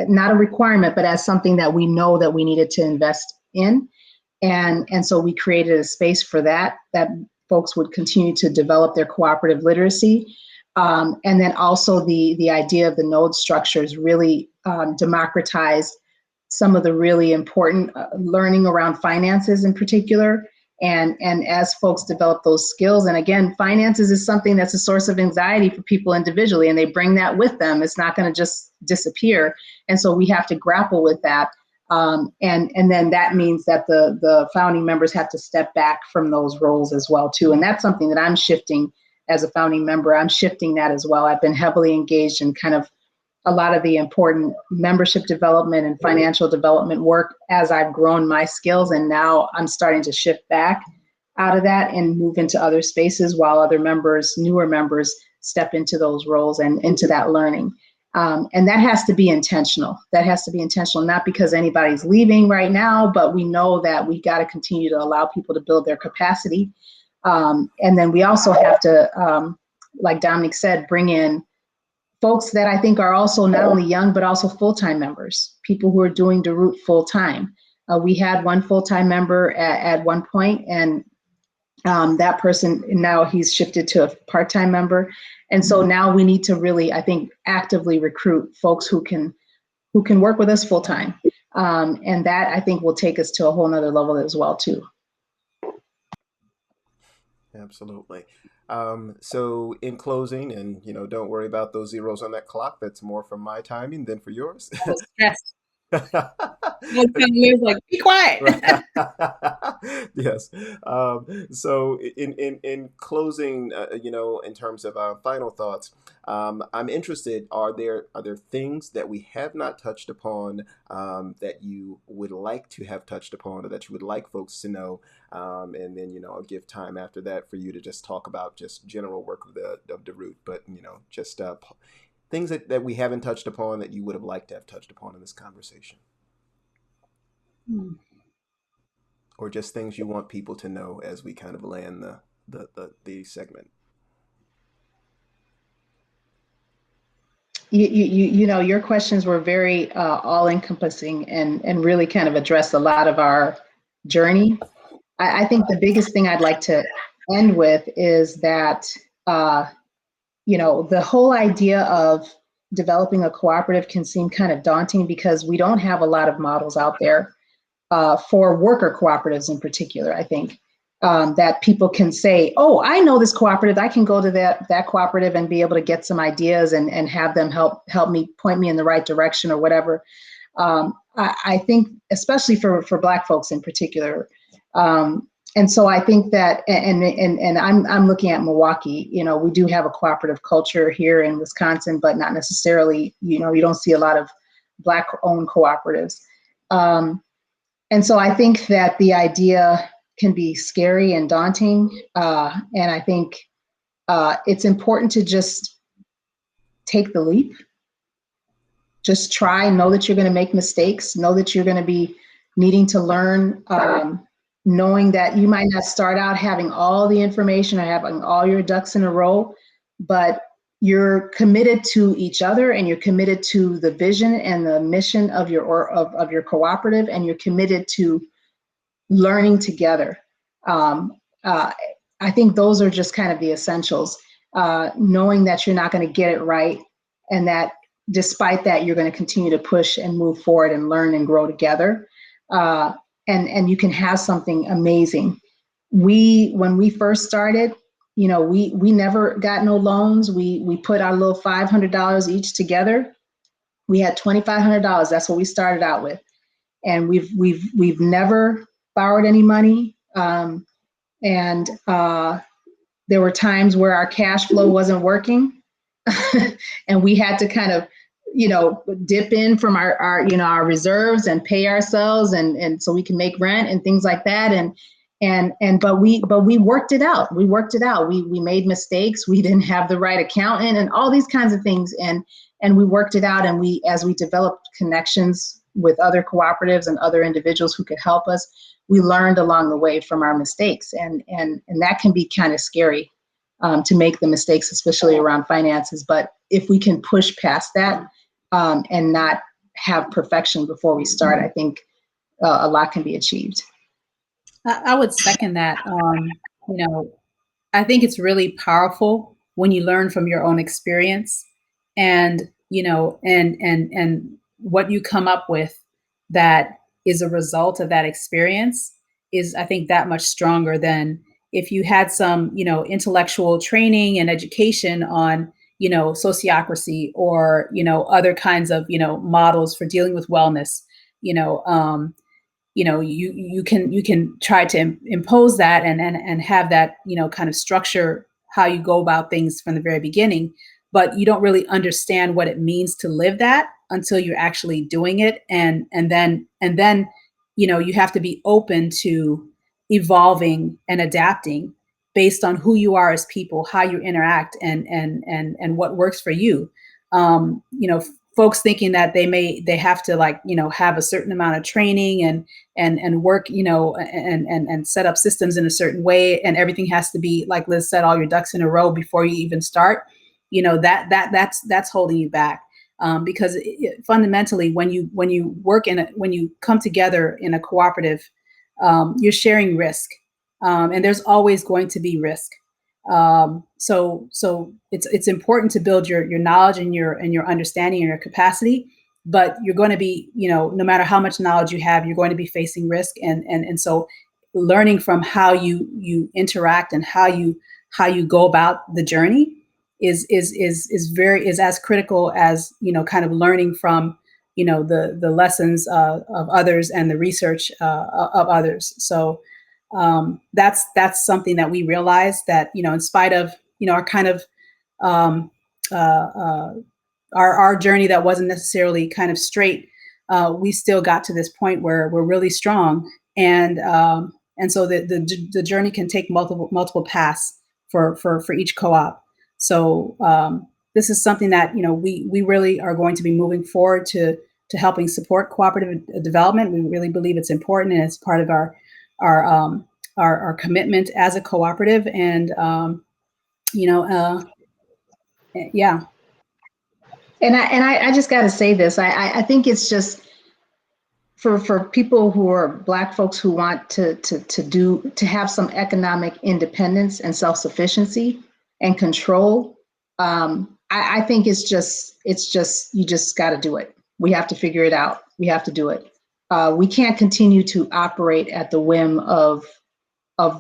not a requirement, but as something that we know that we needed to invest in. And so we created a space for that folks would continue to develop their cooperative literacy. And then also the idea of the node structures really democratized some of the really important learning around finances in particular. And as folks develop those skills, and again, finances is something that's a source of anxiety for people individually, and they bring that with them. It's not going to just disappear. And so we have to grapple with that. And then that means that the founding members have to step back from those roles as well too. And that's something that I'm shifting as a founding member. I'm shifting that as well. I've been heavily engaged in kind of a lot of the important membership development and financial development work as I've grown my skills. And now I'm starting to shift back out of that and move into other spaces while other members, newer members, step into those roles and into that learning. And that has to be intentional. That has to be intentional, not because anybody's leaving right now, but we know that we got to continue to allow people to build their capacity. And then we also have to, like Dominique said, bring in folks that I think are also not only young, but also full-time members, people who are doing Derute full-time. We had one full-time member at one point, and That person, now he's shifted to a part-time member. And so now we need to really, I think, actively recruit folks who can work with us full-time. And that, I think, will take us to a whole nother level as well, too. Absolutely. So in closing, and don't worry about those zeros on that clock. That's more from my timing than for yours. I was stressed. Like, be quiet. Yes. So in closing, in terms of final thoughts, I'm interested. Are there things that we have not touched upon that you would like to have touched upon, or that you would like folks to know? And then I'll give time after that for you to just talk about just general work of the Derute, but just things that we haven't touched upon that you would have liked to have touched upon in this conversation. Or just things you want people to know as we kind of land the segment. Your questions were very all-encompassing and really kind of addressed a lot of our journey. I think the biggest thing I'd like to end with is that the whole idea of developing a cooperative can seem kind of daunting because we don't have a lot of models out there for worker cooperatives in particular. I think that people can say, oh, I know this cooperative. I can go to that cooperative and be able to get some ideas and have them help me, point me in the right direction or whatever. I think especially for Black folks in particular. And so I think that, and I'm looking at Milwaukee, we do have a cooperative culture here in Wisconsin, but not necessarily, you don't see a lot of Black owned cooperatives. And so I think that the idea can be scary and daunting. And I think it's important to just take the leap. Just try, know that you're going to make mistakes, know that you're going to be needing to learn, knowing that you might not start out having all the information or having all your ducks in a row, but you're committed to each other and you're committed to the vision and the mission of your cooperative, and you're committed to learning together. I think those are just kind of the essentials, knowing that you're not going to get it right, and that despite that, you're going to continue to push and move forward and learn and grow together. And you can have something amazing. When we first started, we never got no loans. We put our little $500 each together. We had $2,500. That's what we started out with, and we've never borrowed any money. And there were times where our cash flow wasn't working, and we had to kind of dip in from our reserves and pay ourselves, and so we can make rent and things like that. But we worked it out. We made mistakes. We didn't have the right accountant and all these kinds of things. And we worked it out. And as we developed connections with other cooperatives and other individuals who could help us, we learned along the way from our mistakes. And that can be kind of scary to make the mistakes, especially around finances. But if we can push past that, and not have perfection before we start, I think a lot can be achieved. I would second that. I think it's really powerful when you learn from your own experience, and and what you come up with that is a result of that experience is, I think, that much stronger than if you had some, intellectual training and education on sociocracy or other kinds of models for dealing with wellness. You can try to impose that and have that kind of structure how you go about things from the very beginning, but you don't really understand what it means to live that until you're actually doing it, and then you have to be open to evolving and adapting based on who you are as people, how you interact, and what works for you. Folks thinking that they have to have a certain amount of training and work, and set up systems in a certain way, and everything has to be, like Liz said, all your ducks in a row before you even start. That's holding you back. Because fundamentally, when you work when you come together in a cooperative, you're sharing risk. and there's always going to be risk. So it's important to build your knowledge and your understanding and your capacity, but you're going to be, no matter how much knowledge you have, you're going to be facing risk, and so learning from how you interact and how you go about the journey is as critical as kind of learning from the lessons of others and the research of others. So that's something that we realized, that in spite of our kind of um, uh, uh, our journey that wasn't necessarily kind of straight, we still got to this point where we're really strong, and so the journey can take multiple paths for each co-op. So this is something that we really are going to be moving forward to helping support cooperative development. We really believe it's important, and it's part of our our commitment as a cooperative, and yeah. And I just got to say this. I think it's just for people who are Black folks who want to have some economic independence and self-sufficiency and control. I think it's just you just got to do it. We have to figure it out. We have to do it. We can't continue to operate at the whim of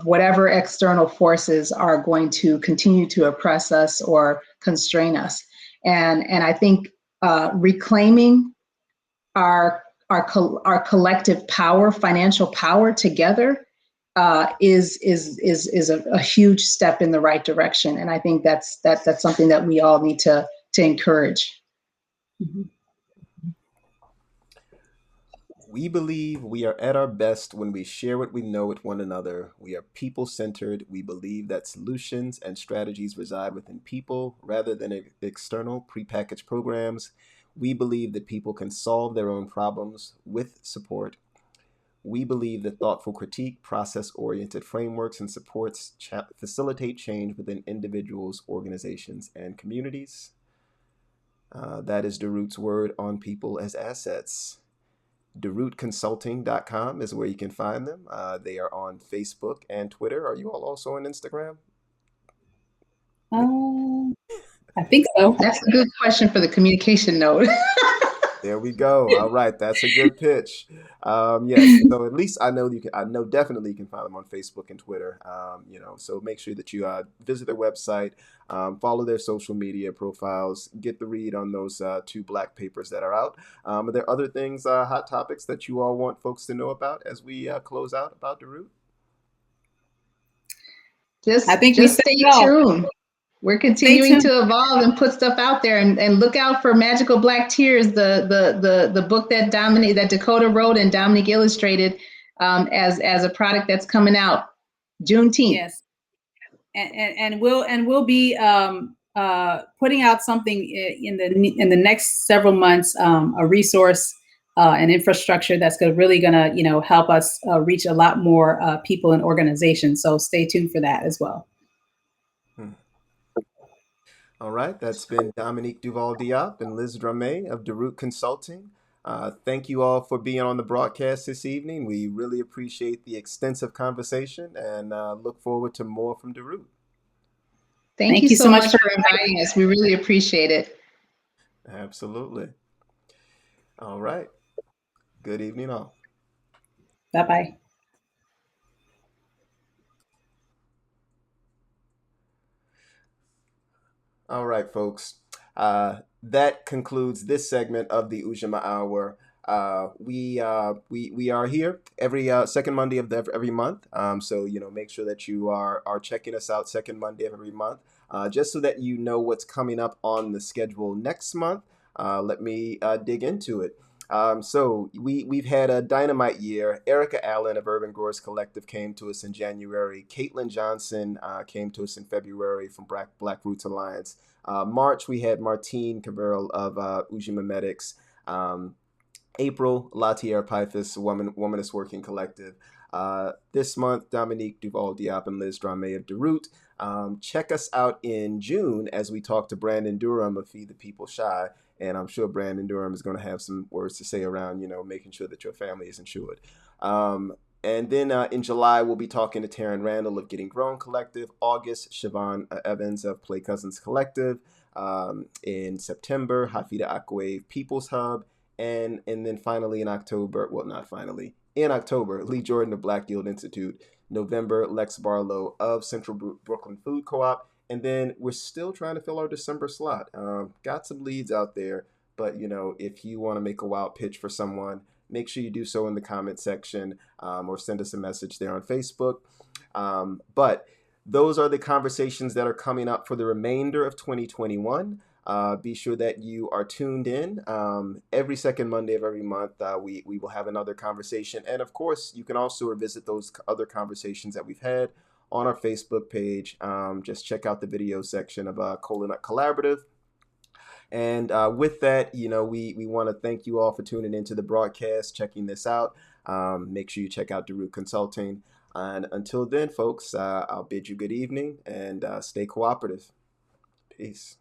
whatever external forces are going to continue to oppress us or constrain us. And I think reclaiming our collective power, financial power together, is a huge step in the right direction. And I think that's something that we all need to encourage. Mm-hmm. We believe we are at our best when we share what we know with one another. We are people-centered. We believe that solutions and strategies reside within people rather than external prepackaged programs. We believe that people can solve their own problems with support. We believe that thoughtful critique, process-oriented frameworks, and supports facilitate change within individuals, organizations, and communities. That is Derute's word on people as assets. DeruteConsulting.com is where you can find them. They are on Facebook and Twitter. Are you all also on Instagram? I think so. That's a good question for the communication note. There we go. All right, that's a good pitch. Yes, so at least I know you can. I know definitely you can find them on Facebook and Twitter. So make sure that you visit their website, follow their social media profiles, get the read on those 2 Black papers that are out. Are there other things, hot topics that you all want folks to know about as we close out about Derute? I think just stay tuned. We're continuing to evolve and put stuff out there, and look out for Magical Black Tears, the book that Dakota wrote and Dominique illustrated, as a product that's coming out Juneteenth. Yes, and we'll be putting out something in the next several months, a resource and infrastructure that's really gonna help us reach a lot more people and organizations. So stay tuned for that as well. All right, that's been Dominique Duval-Diop and Liz Drame of Derute Consulting. Thank you all for being on the broadcast this evening. We really appreciate the extensive conversation and look forward to more from Derute. Thank you so much for inviting us. We really appreciate it. Absolutely. All right. Good evening all. Bye-bye. All right, folks. That concludes this segment of the Ujamaa Hour. We are here every second Monday of every month. So make sure that you are checking us out second Monday of every month, just so that you know what's coming up on the schedule next month. Let me dig into it. So we've had a dynamite year. Erica Allen of Urban Growers Collective came to us in January. Caitlin Johnson came to us in February from Black Roots Alliance. March, we had Martine Cabral of Ujamaa Medics. April, Latier Pythus, Womanist Working Collective. This month, Dominique Duval-Diop and Liz Drame of Derute. Check us out in June as we talk to Brandon Durham of Feed the People Shy. And I'm sure Brandon Durham is going to have some words to say around, making sure that your family is insured. And then in July, we'll be talking to Taryn Randall of Getting Grown Collective. August, Siobhan Evans of Play Cousins Collective. In September, Hafida Akwave People's Hub. And then finally in October, well, not finally, in October, Lee Jordan of Black Yield Institute. November, Lex Barlow of Central Brooklyn Food Co-op. And then we're still trying to fill our December slot. Got some leads out there, but if you want to make a wild pitch for someone, make sure you do so in the comment section or send us a message there on Facebook. But those are the conversations that are coming up for the remainder of 2021. Be sure that you are tuned in. Every second Monday of every month, we will have another conversation. And of course, you can also revisit those other conversations that we've had on our Facebook page. Just check out the video section of Cola Collaborative. And with that, we want to thank you all for tuning into the broadcast, checking this out. Make sure you check out Derute Consulting. And until then, folks, I'll bid you good evening and stay cooperative. Peace.